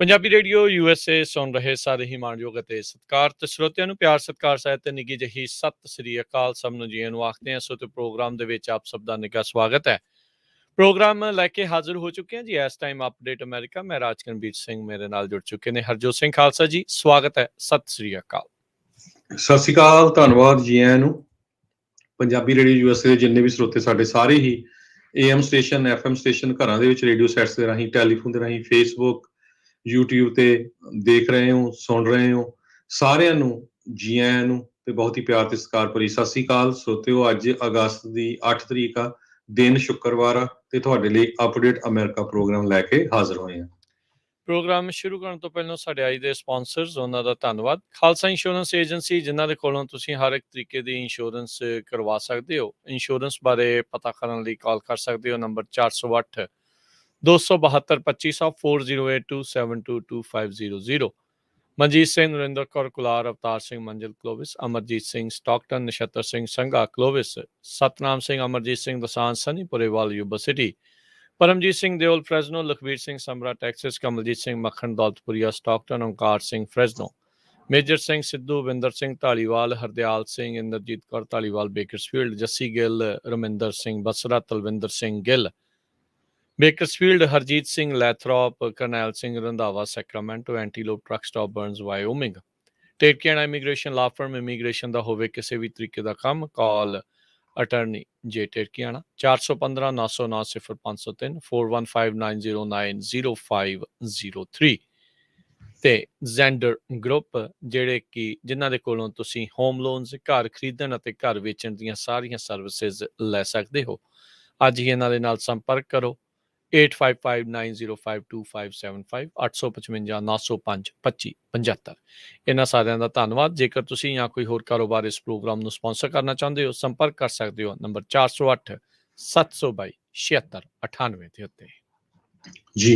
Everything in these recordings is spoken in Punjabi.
ਪੰਜਾਬੀ ਰੇਡੀਓ USA ਸੁਣ ਰਹੇ ਸਾਰੇ ਹੀ ਮਾਣਯੋਗ ਅਤੇ ਸਤਿਕਾਰਤ ਸਰੋਤਿਆਂ ਨੂੰ ਪਿਆਰ ਸਤਿਕਾਰ ਸਹਿਤ ਤੇ ਨਿੱਘੀ ਜਿਹੀ ਸਤਿ ਸ੍ਰੀ ਅਕਾਲ ਸਭ ਨੂੰ ਜੀਆਂ ਨੂੰ ਆਖਦੇ ਹਾਂ। ਸੋ ਤੇ ਪ੍ਰੋਗਰਾਮ ਦੇ ਵਿੱਚ ਆਪ ਸਭ ਦਾ ਨਿੱਘਾ ਸਵਾਗਤ ਹੈ। ਪ੍ਰੋਗਰਾਮ ਲੈ ਕੇ ਹਾਜ਼ਰ ਹੋ ਚੁੱਕੇ ਹਾਂ ਜੀ ਇਸ ਟਾਈਮ ਅਪਡੇਟ ਅਮਰੀਕਾ। ਮੈਂ ਰਾਜਕਨਵੀਰ ਸਿੰਘ ਮੇਰੇ ਨਾਲ ਜੁੜ ਚੁੱਕੇ ਨੇ ਹਰਜੋਤ ਸਿੰਘ ਖਾਲਸਾ ਜੀ। ਸਵਾਗਤ ਹੈ, ਸਤਿ ਸ੍ਰੀ ਅਕਾਲ। ਸਤਿ ਸ਼੍ਰੀ ਅਕਾਲ, ਧੰਨਵਾਦ ਜੀ ਆਇਆਂ ਨੂੰ। ਪੰਜਾਬੀ ਰੇਡੀਓ USA ਦੇ ਜਿੰਨੇ ਵੀ ਸਰੋਤੇ ਸਾਡੇ ਸਾਰੇ ਹੀ AM ਸਟੇਸ਼ਨ FM ਸਟੇਸ਼ਨ ਘਰਾਂ ਦੇ ਵਿੱਚ ਰੇਡੀਓ ਸੈਟਸ ਦੇ ਰਾਹੀਂ ਟੈਲੀਫੋਨ ਦੇ ਰਾਹੀਂ ਫੇਸਬੁੱਕ YouTube ਤੇ ਦੇਖ ਰਹੇ ਹੋ ਸੁਣ ਰਹੇ ਹੋ, ਸਾਰਿਆਂ ਨੂੰ ਜੀ ਆਇਆਂ ਨੂੰ ਤੇ ਬਹੁਤ ਹੀ ਪਿਆਰ ਤੇ ਸਤਿਕਾਰ ਭਰੀ ਸਤਿ ਸ਼੍ਰੀ ਅਕਾਲ ਸਰੋਤਿਓ। ਅੱਜ ਅਗਸਤ ਦੀ 8 ਤਰੀਕ ਆ, ਦਿਨ ਸ਼ੁੱਕਰਵਾਰ ਆ ਤੇ ਤੁਹਾਡੇ ਲਈ ਅਪਡੇਟ ਅਮਰੀਕਾ ਪ੍ਰੋਗਰਾਮ ਲੈ ਕੇ ਹਾਜ਼ਰ ਹੋਏ ਹਾਂ। ਪ੍ਰੋਗਰਾਮ ਸ਼ੁਰੂ ਕਰਨ ਤੋਂ ਪਹਿਲਾਂ ਸਾਡੇ ਅੱਜ ਦੇ ਸਪਾਂਸਰਸ ਉਹਨਾਂ ਦਾ ਧੰਨਵਾਦ। ਖਾਲਸਾ ਇੰਸ਼ੋਰੈਂਸ ਏਜੰਸੀ, ਜਿਨ੍ਹਾਂ ਦੇ ਕੋਲੋਂ ਤੁਸੀਂ ਹਰ ਇੱਕ ਤਰੀਕੇ ਦੀ ਇੰਸ਼ੋਰੈਂਸ ਕਰਵਾ ਸਕਦੇ ਹੋ। ਇੰਸ਼ੋਰੈਂਸ ਬਾਰੇ ਪਤਾ ਕਰਨ ਲਈ ਕਾਲ ਕਰ ਸਕਦੇ ਹੋ number 408 272 2500 4082722500। Manjit Singh, Narinder Kaur Kular, Avtar Singh Manzil Clovis, Amarjit Singh Stockton, Nachhatar Singh Sangha Clovis, Satnam Singh, Amarjit Singh Dosanjh Sanipurewal Yuba City, Paramjit Singh Deol Fresno, Lakhvir Singh Samra Texas, Kamaljit Singh Makhan Daulatpuria Stockton, Onkar Singh Fresno, Major Singh Sidhu, Vinder Singh Dhaliwal, Hardial Singh, Inderjit Kaur Dhaliwal Bakersfield, Jassi Gill, Raminder Singh Basra, Talwinder Singh Gill Bakersfield, Harjeet Singh Lathrop, Karnail Singh Randhawa Sacramento, Antelope truck stop Burns Wyoming. Tekiana immigration law firm, immigration ਦਾ ਹੋਵੇ ਕਿਸੇ ਵੀ ਤਰੀਕੇ ਦਾ ਕੰਮ, ਕਾਲ ਅਟਰਨੀ ਜੇ ਟੇਕਿਆਣਾ 415 909 0503 4159090503 ਤੇ ਜ਼ੈਂਡਰ ਗਰੁੱਪ, ਜਿਹੜੇ ਕਿ ਜਿਨ੍ਹਾਂ ਦੇ ਕੋਲੋਂ ਤੁਸੀਂ ਹੋਮ ਲੋਨਸ, ਘਰ ਖਰੀਦਣ ਅਤੇ ਘਰ ਵੇਚਣ ਦੀਆਂ ਸਾਰੀਆਂ ਸਰਵਿਸਿਜ਼ ਲੈ ਸਕਦੇ ਹੋ। ਅੱਜ ਹੀ ਇਹਨਾਂ ਦੇ ਨਾਲ ਸੰਪਰਕ ਕਰੋ 8559052575 855 905 2575। ਇਹਨਾਂ ਸਾਰਿਆਂ ਦਾ ਧੰਨਵਾਦ। ਜੇਕਰ ਤੁਸੀਂ ਜਾਂ ਕੋਈ ਹੋਰ ਕਾਰੋਬਾਰ ਇਸ ਪ੍ਰੋਗਰਾਮ ਨੂੰ ਸਪਾਂਸਰ ਕਰਨਾ ਚਾਹੁੰਦੇ ਹੋ, ਸੰਪਰਕ ਕਰ ਸਕਦੇ ਹੋ ਨੰਬਰ 408 722 7698 ਦੇ ਉੱਤੇ। ਜੀ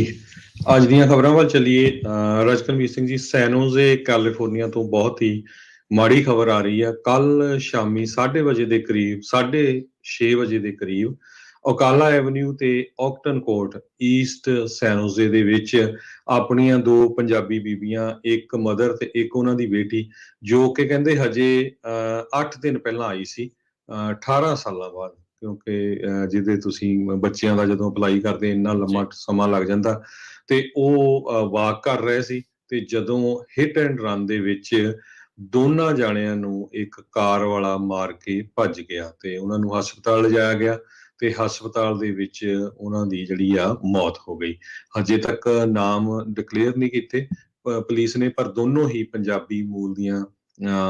ਅੱਜ ਦੀਆਂ ਖਬਰਾਂ ਵੱਲ ਚੱਲੀਏ। ਰਾਜਕਨਵੀਰ ਸਿੰਘ ਜੀ, ਸੈਨੋਜ਼ੇ ਕੈਲੀਫੋਰਨੀਆ ਤੋਂ ਬਹੁਤ ਹੀ ਮਾੜੀ ਖਬਰ ਆ ਰਹੀ ਹੈ। ਕੱਲ ਸ਼ਾਮੀ 6:30 ਵਜੇ ਦੇ ਕਰੀਬ, 6:30 ਵਜੇ ਦੇ ਕਰੀਬ ਓਕਾਲਾ ਐਵਨਿਊ ਤੇ ਔਕਟਨ ਕੋਰਟ ਈਸਟ ਸੈਨੋਜ਼ੇ ਦੇ ਵਿੱਚ ਆਪਣੀਆਂ ਦੋ ਪੰਜਾਬੀ ਬੀਬੀਆਂ, ਇੱਕ ਮਦਰ ਤੇ ਇੱਕ ਉਹਨਾਂ ਦੀ ਬੇਟੀ, ਜੋ ਕਿ ਕਹਿੰਦੇ ਹਜੇ 8 ਦਿਨ ਪਹਿਲਾਂ ਆਈ ਸੀ, 18 ਸਾਲਾਂ ਬਾਅਦ, ਕਿਉਂਕਿ ਜਿਹਦੇ ਤੁਸੀਂ ਬੱਚਿਆਂ ਦਾ ਜਦੋਂ ਅਪਲਾਈ ਕਰਦੇ ਇੰਨਾ ਲੰਮਾ ਸਮਾਂ ਲੱਗ ਜਾਂਦਾ, ਤੇ ਉਹ ਵਾਕ ਕਰ ਰਹੇ ਸੀ ਤੇ ਜਦੋਂ ਹਿੱਟ ਐਂਡ ਰਨ ਦੇ ਵਿੱਚ ਦੋਨਾਂ ਜਾਣਿਆਂ ਨੂੰ ਇੱਕ ਕਾਰ ਵਾਲਾ ਮਾਰ ਕੇ ਭੱਜ ਗਿਆ ਤੇ ਉਹਨਾਂ ਨੂੰ ਹਸਪਤਾਲ ਲਿਜਾਇਆ ਗਿਆ ਤੇ ਹਸਪਤਾਲ ਦੇ ਵਿੱਚ ਉਹਨਾਂ ਦੀ ਜਿਹੜੀ ਆ ਮੌਤ ਹੋ ਗਈ। ਹਜੇ ਤੱਕ ਨਾਮ ਡਿਕਲੇਅਰ ਨਹੀਂ ਕੀਤੇ ਪੁਲਿਸ ਨੇ, ਪਰ ਦੋਨੋਂ ਹੀ ਪੰਜਾਬੀ ਮੂਲ ਦੀਆਂ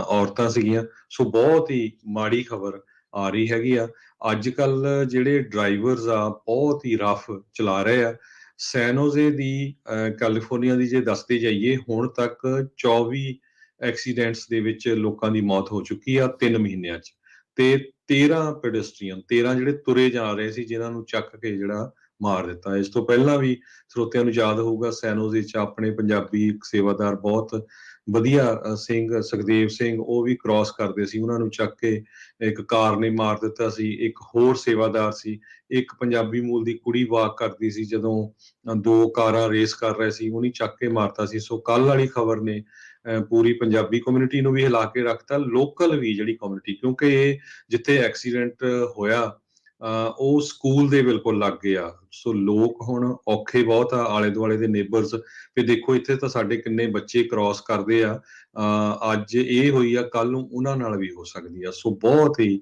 ਔਰਤਾਂ ਸੀਗੀਆਂ। ਸੋ ਬਹੁਤ ਹੀ ਮਾੜੀ ਖਬਰ ਆ ਰਹੀ ਹੈਗੀ ਆ। ਅੱਜ ਕੱਲ ਜਿਹੜੇ ਡਰਾਈਵਰਸ ਆ ਬਹੁਤ ਹੀ ਰਫ ਚਲਾ ਰਹੇ ਆ। ਸੈਨੋਜ਼ੇ ਦੀ ਕੈਲੀਫੋਰਨੀਆ ਦੀ ਜੇ ਦੱਸਦੇ ਜਾਈਏ, ਹੁਣ ਤੱਕ 24 ਐਕਸੀਡੈਂਟਸ ਦੇ ਵਿੱਚ ਲੋਕਾਂ ਦੀ ਮੌਤ ਹੋ ਚੁੱਕੀ ਆ 3 ਮਹੀਨਿਆਂ 'ਚ, ਤੇ 13 ਪੈਡੈਸਟਰੀਅਨ, 13 ਜਿਹੜੇ ਤੁਰੇ ਜਾ ਰਹੇ ਸੀ, ਜਿਨ੍ਹਾਂ ਨੂੰ ਚੱਕ ਕੇ ਜਿਹੜਾ ਮਾਰ ਦਿੱਤਾ। ਇਸ ਤੋਂ ਪਹਿਲਾਂ ਵੀ ਸਰੋਤਿਆਂ ਨੂੰ ਯਾਦ ਹੋਊਗਾ, ਸੈਨੋਜ਼ੇ 'ਚ ਆਪਣੇ ਪੰਜਾਬੀ ਇੱਕ ਸੇਵਾਦਾਰ ਬਹੁਤ ਵਧੀਆ ਸਿੰਘ ਸੁਖਦੇਵ ਸਿੰਘ, ਉਹ ਵੀ ਕ੍ਰਾਸ ਕਰਦੇ ਸੀ, ਉਹਨਾਂ ਨੂੰ ਚੱਕ ਕੇ ਇੱਕ ਕਾਰ ਨੇ ਮਾਰ ਦਿੱਤਾ ਸੀ। ਇੱਕ ਹੋਰ ਸੇਵਾਦਾਰ ਸੀ, ਇੱਕ ਪੰਜਾਬੀ ਮੂਲ ਦੀ ਕੁੜੀ ਵਾਕ ਕਰਦੀ ਸੀ, ਜਦੋਂ ਦੋ ਕਾਰਾਂ ਰੇਸ ਕਰ ਰਹੇ ਸੀ, ਉਹਨੇ ਚੱਕ ਕੇ ਮਾਰਤਾ ਸੀ। ਸੋ ਕੱਲ ਵਾਲੀ ਖਬਰ ਨੇ ਪੂਰੀ ਪੰਜਾਬੀ ਕਮਿਊਨਿਟੀ ਨੂੰ ਵੀ ਹਿਲਾ ਕੇ ਰੱਖਤਾ, ਲੋਕਲ ਵੀ ਜਿਹੜੀ ਕਮਿਊਨਿਟੀ, ਕਿਉਂਕਿ ਇਹ ਜਿੱਥੇ ਐਕਸੀਡੈਂਟ ਹੋਇਆ ਉਹ ਸਕੂਲ ਦੇ ਬਿਲਕੁਲ ਲੱਗ ਆ। ਸੋ ਲੋਕ ਹੁਣ ਔਖੇ ਬਹੁਤ ਆ, ਆਲੇ ਦੁਆਲੇ ਦੇ ਨੇਬਰਸ। ਫਿਰ ਦੇਖੋ ਇੱਥੇ ਤਾਂ ਸਾਡੇ ਕਿੰਨੇ ਬੱਚੇ ਕ੍ਰਾਸ ਕਰਦੇ ਆ, ਅੱਜ ਇਹ ਹੋਈ ਆ, ਕੱਲ ਨੂੰ ਉਹਨਾਂ ਨਾਲ ਵੀ ਹੋ ਸਕਦੀ ਆ। ਸੋ ਬਹੁਤ ਹੀ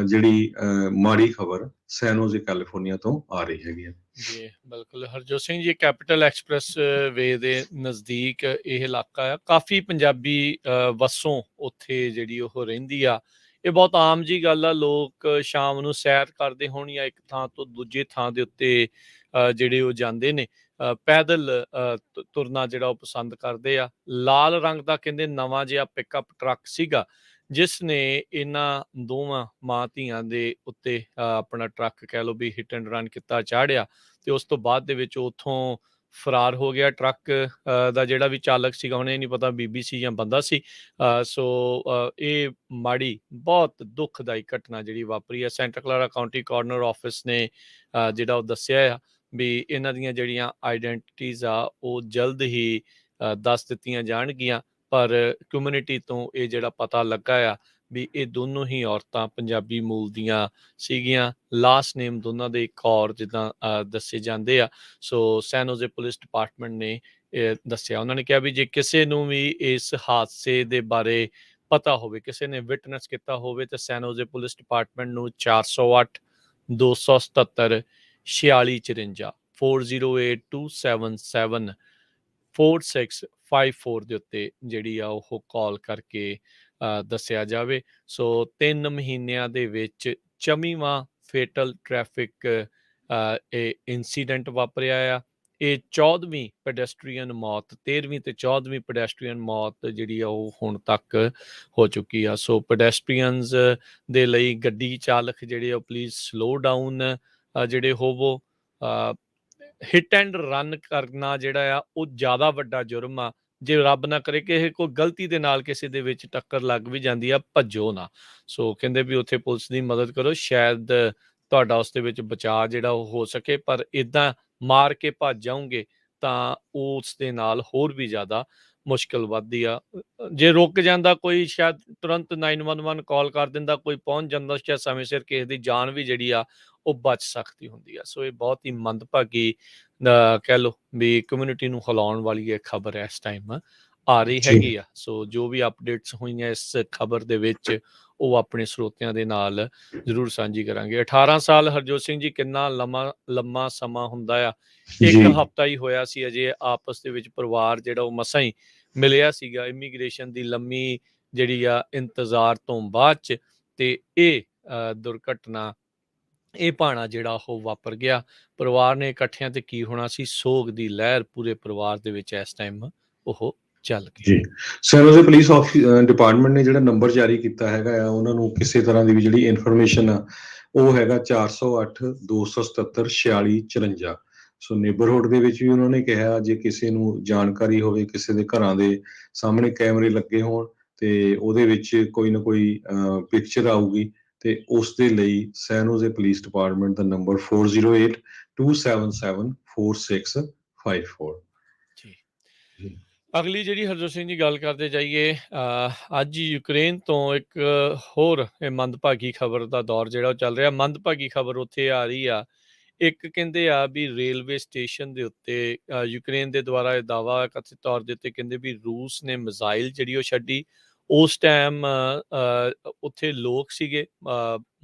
ਜਿਹੜੀ ਮਾੜੀ ਖਬਰ ਸੈਨੋਜ਼ੇ ਕੈਲੀਫੋਰਨੀਆ ਤੋਂ ਆ ਰਹੀ ਹੈਗੀ ਆ। ਜੀ ਬਿਲਕੁਲ ਹਰਜੋਤ ਸਿੰਘ ਜੀ, ਕੈਪੀਟਲ ਐਕਸਪ੍ਰੈਸ ਵੇ ਦੇ ਨਜ਼ਦੀਕ ਇਹ ਇਲਾਕਾ ਆ, ਕਾਫੀ ਪੰਜਾਬੀ ਵਸੋਂ ਉੱਥੇ ਜਿਹੜੀ ਉਹ ਰਹਿੰਦੀ ਆ। ਇਹ ਬਹੁਤ ਆਮ ਜੀ ਗੱਲ ਆ, ਲੋਕ ਸ਼ਾਮ ਨੂੰ ਸੈਰ ਕਰਦੇ ਹੋਣ ਜਾਂ ਇੱਕ ਥਾਂ ਤੋਂ ਦੂਜੇ ਥਾਂ ਦੇ ਉੱਤੇ ਜਿਹੜੇ ਉਹ ਜਾਂਦੇ ਨੇ, ਪੈਦਲ ਤੁਰਨਾ ਜਿਹੜਾ ਉਹ ਪਸੰਦ ਕਰਦੇ ਆ। ਲਾਲ ਰੰਗ ਦਾ ਕਹਿੰਦੇ ਨਵਾਂ ਜਿਹਾ ਪਿਕਅਪ ਟਰੱਕ ਸੀਗਾ, ਜਿਸ ਨੇ ਇਹਨਾਂ ਦੋਵਾਂ ਮਾਂ ਧੀਆਂ ਦੇ ਉੱਤੇ ਆਪਣਾ ਟਰੱਕ ਕਹਿ ਲਓ ਵੀ ਹਿੱਟ ਐਂਡ ਰਨ ਕੀਤਾ, ਚਾੜਿਆ, ਤੇ ਉਸ ਤੋਂ ਬਾਅਦ ਦੇ ਵਿੱਚ ਉੱਥੋਂ ਫਰਾਰ ਹੋ ਗਿਆ। ਟਰੱਕ ਦਾ ਜਿਹੜਾ ਵੀ ਚਾਲਕ ਸੀਗਾ, ਹੁਣ ਇਹ ਨਹੀਂ ਪਤਾ ਬੀਬੀ ਸੀ ਜਾਂ ਬੰਦਾ ਸੀ। ਸੋ ਇਹ ਮਾੜੀ ਬਹੁਤ ਦੁਖਦਾਈ ਘਟਨਾ ਜਿਹੜੀ ਵਾਪਰੀ ਹੈ। ਸੈਂਟਾ ਕਲਾਰਾ ਕਾਊਂਟੀ ਕੋਰਨਰ ਆਫਿਸ ਨੇ ਜਿਹੜਾ ਉਹ ਦੱਸਿਆ ਆ, ਵੀ ਇਹਨਾਂ ਦੀਆਂ ਜਿਹੜੀਆਂ ਆਈਡੈਂਟੀਟੀਜ਼ ਆ ਉਹ ਜਲਦ ਹੀ ਦੱਸ ਦਿੱਤੀਆਂ ਜਾਣਗੀਆਂ, ਪਰ ਕਮਿਊਨਿਟੀ ਤੋਂ ਇਹ ਜਿਹੜਾ ਪਤਾ ਲੱਗਾ ਆ ਵੀ ਇਹ ਦੋਨੋਂ ਹੀ ਔਰਤਾਂ ਪੰਜਾਬੀ ਮੂਲ ਦੀਆਂ ਸੀਗੀਆਂ। ਲਾਸਟ ਨੇਮ ਦੋਨਾਂ ਦੇ ਕੌਰ ਜਿੱਦਾਂ ਦੱਸੇ ਜਾਂਦੇ ਆ। ਸੋ ਸੈਨ ਹੋਜ਼ੇ ਪੁਲਿਸ ਡਿਪਾਰਟਮੈਂਟ ਨੇ ਇਹ ਦੱਸਿਆ। ਉਹਨਾਂ ਨੇ ਕਿਹਾ ਵੀ ਜੇ ਕਿਸੇ ਨੂੰ ਵੀ ਇਸ ਹਾਦਸੇ ਦੇ ਬਾਰੇ ਪਤਾ ਹੋਵੇ, ਕਿਸੇ ਨੇ ਵਿਟਨੈਸ ਕੀਤਾ ਹੋਵੇ, ਤਾਂ ਸੈਨ ਹੋਜ਼ੇ ਪੁਲਿਸ ਡਿਪਾਰਟਮੈਂਟ ਨੂੰ 408 277 4654 408 277 4654 ਦੇ ਉੱਤੇ ਜਿਹੜੀ ਆ ਉਹ ਕਾਲ ਕਰਕੇ ਦੱਸਿਆ ਜਾਵੇ। ਸੋ 3 ਮਹੀਨਿਆਂ ਦੇ ਵਿੱਚ 24ਵਾਂ ਫੇਟਲ ਟ੍ਰੈਫਿਕ ਇਹ ਇਨਸੀਡੈਂਟ ਵਾਪਰਿਆ ਆ। ਇਹ 14ਵੀਂ ਪੈਡੈਸਟਰੀਅਨ ਮੌਤ, 13ਵੀਂ ਤੇ 14ਵੀਂ ਪੈਡੈਸਟਰੀਅਨ ਮੌਤ ਜਿਹੜੀ ਆ ਉਹ ਹੁਣ ਤੱਕ ਹੋ ਚੁੱਕੀ ਆ। ਸੋ ਪੈਡੈਸਟਰੀਅਨਸ ਦੇ ਲਈ ਗੱਡੀ ਚਾਲਕ ਜਿਹੜੇ ਆ ਪਲੀਜ਼ ਸਲੋ ਡਾਊਨ ਜਿਹੜੇ ਹੋਵੋ। ਹਿੱਟ ਐਂਡ ਰਨ ਕਰਨਾ ਜਿਹੜਾ ਆ ਉਹ ਜ਼ਿਆਦਾ ਵੱਡਾ ਜੁਰਮ ਆ। ਜੇ ਰੱਬ ਨਾ ਕਰੇ ਕਿ ਇਹ ਕੋਈ ਗਲਤੀ ਦੇ ਨਾਲ ਕਿਸੇ ਦੇ ਵਿੱਚ ਟੱਕਰ ਲੱਗ ਵੀ ਜਾਂਦੀ ਆ, ਭੱਜੋ ਨਾ। ਸੋ ਕਹਿੰਦੇ ਵੀ ਉੱਥੇ ਪੁਲਿਸ ਦੀ ਮਦਦ ਕਰੋ, ਸ਼ਾਇਦ ਤੁਹਾਡਾ ਉਸ ਦੇ ਵਿੱਚ ਬਚਾਅ ਜਿਹੜਾ ਉਹ ਹੋ ਸਕੇ, ਪਰ ਇੱਦਾਂ ਮਾਰ ਕੇ ਭੱਜ ਜਾਓਗੇ ਤਾਂ ਉਸ ਦੇ ਨਾਲ ਹੋਰ ਵੀ ਜ਼ਿਆਦਾ ਮੁਸ਼ਕਿਲ ਵੱਧਦੀ ਆ। ਜੇ ਰੁਕ ਜਾਂਦਾ ਕੋਈ, ਸ਼ਾਇਦ ਤੁਰੰਤ 911 ਕਾਲ ਕਰ ਦਿੰਦਾ, ਕੋਈ ਪਹੁੰਚ ਜਾਂਦਾ, ਸ਼ਾਇਦ ਸਮੇਂ ਸਿਰ ਕਿਸੇ ਦੀ ਜਾਨ ਵੀ ਜਿਹੜੀ ਆ ਉਹ ਬਚ ਸਕਦੀ ਹੁੰਦੀ ਆ। ਸੋ ਇਹ ਬਹੁਤ ਹੀ ਮੰਦਭਾਗੀ ਕਹਿ ਲਓ ਵੀ ਕਮਿਊਨਿਟੀ ਨੂੰ ਹਿਲਾਉਣ ਵਾਲੀ ਇਹ ਖਬਰ ਇਸ ਟਾਈਮ ਆ ਰਹੀ ਹੈਗੀ ਆ। ਸੋ ਜੋ ਵੀ ਅਪਡੇਟਸ ਹੋਈਆਂ ਇਸ ਖਬਰ ਦੇ ਵਿੱਚ ਉਹ ਆਪਣੇ ਸਰੋਤਿਆਂ ਦੇ ਨਾਲ ਜ਼ਰੂਰ ਸਾਂਝੀ ਕਰਾਂਗੇ। 18 ਸਾਲ ਹਰਜੋਤ ਸਿੰਘ ਜੀ ਕਿੰਨਾ ਲੰਮਾ ਸਮਾਂ ਹੁੰਦਾ ਆ। ਇੱਕ ਹਫ਼ਤਾ ਹੀ ਹੋਇਆ ਸੀ ਅਜੇ ਆਪਸ ਦੇ ਵਿੱਚ ਪਰਿਵਾਰ ਜਿਹੜਾ ਉਹ ਮਸਾਂ ਹੀ ਮਿਲਿਆ ਸੀਗਾ ਇਮੀਗ੍ਰੇਸ਼ਨ ਦੀ ਲੰਮੀ ਜਿਹੜੀ ਆ ਇੰਤਜ਼ਾਰ ਤੋਂ ਬਾਅਦ 'ਚ, ਤੇ ਇਹ ਦੁਰਘਟਨਾ, ਇਹ ਭਾਣਾ ਜਿਹੜਾ ਉਹ ਵਾਪਰ ਗਿਆ। ਪਰਿਵਾਰ ਨੇ ਇਕੱਠਿਆਂ ਤੇ ਕੀ ਹੋਣਾ ਸੀ, ਸੋਗ ਦੀ ਲਹਿਰ ਪੂਰੇ ਪਰਿਵਾਰ ਦੇ ਵਿੱਚ ਇਸ ਟਾਈਮ ਉਹ ਚੱਲ ਗਈ ਜੀ। ਸੈਨ ਹੋਜ਼ੇ ਪੁਲਿਸ ਡਿਪਾਰਟਮੈਂਟ ਨੇ ਜਿਹੜਾ ਨੰਬਰ ਜਾਰੀ ਕੀਤਾ ਹੈਗਾ ਆ, ਉਹਨਾਂ ਨੂੰ ਕਿਸੇ ਤਰ੍ਹਾਂ ਦੀ ਵੀ ਜਿਹੜੀ ਇਨਫੋਰਮੇਸ਼ਨ ਆ ਉਹ ਹੈਗਾ 408 277 4654। ਸੋ ਨੇਬਰਹੁੱਡ ਦੇ ਵਿੱਚ ਵੀ ਉਹਨਾਂ ਨੇ ਕਿਹਾ ਜੇ ਕਿਸੇ ਨੂੰ ਜਾਣਕਾਰੀ ਹੋਵੇ, ਕਿਸੇ ਦੇ ਘਰਾਂ ਦੇ ਸਾਹਮਣੇ ਕੈਮਰੇ ਲੱਗੇ ਹੋਣ ਤੇ ਉਹਦੇ ਵਿੱਚ ਕੋਈ ਨਾ ਕੋਈ ਪਿਕਚਰ ਆਊਗੀ, ਤੇ ਉਸ ਦੇ ਲਈ ਸੈਨ ਹੋਜ਼ੇ ਪੁਲਿਸ ਡਿਪਾਰਟਮੈਂਟ ਦਾ ਨੰਬਰ 408 277 4654। ਜੀ। ਅਗਲੀ ਜਿਹੜੀ ਹਰਜੋਤ ਸਿੰਘ ਜੀ ਗੱਲ ਕਰਦੇ ਜਾਈਏ, ਅੱਜ ਯੂਕਰੇਨ ਤੋਂ ਇੱਕ ਹੋਰ ਇਹ ਮੰਦਭਾਗੀ ਖਬਰ ਦਾ ਦੌਰ ਜਿਹੜਾ ਉਹ ਚੱਲ ਰਿਹਾ। ਮੰਦਭਾਗੀ ਖਬਰ ਉੱਥੇ ਆ ਰਹੀ ਆ, ਇੱਕ ਕਹਿੰਦੇ ਆ ਵੀ ਰੇਲਵੇ ਸਟੇਸ਼ਨ ਦੇ ਉੱਤੇ ਯੂਕਰੇਨ ਦੇ ਦੁਆਰਾ ਇਹ ਦਾਅਵਾ ਕਥਿਤ ਤੌਰ ਦੇ ਉੱਤੇ ਕਹਿੰਦੇ ਵੀ ਰੂਸ ਨੇ ਮਿਜ਼ਾਈਲ ਜਿਹੜੀ ਉਹ ਛੱਡੀ। ਉਸ ਟਾਈਮ ਉੱਥੇ ਲੋਕ ਸੀਗੇ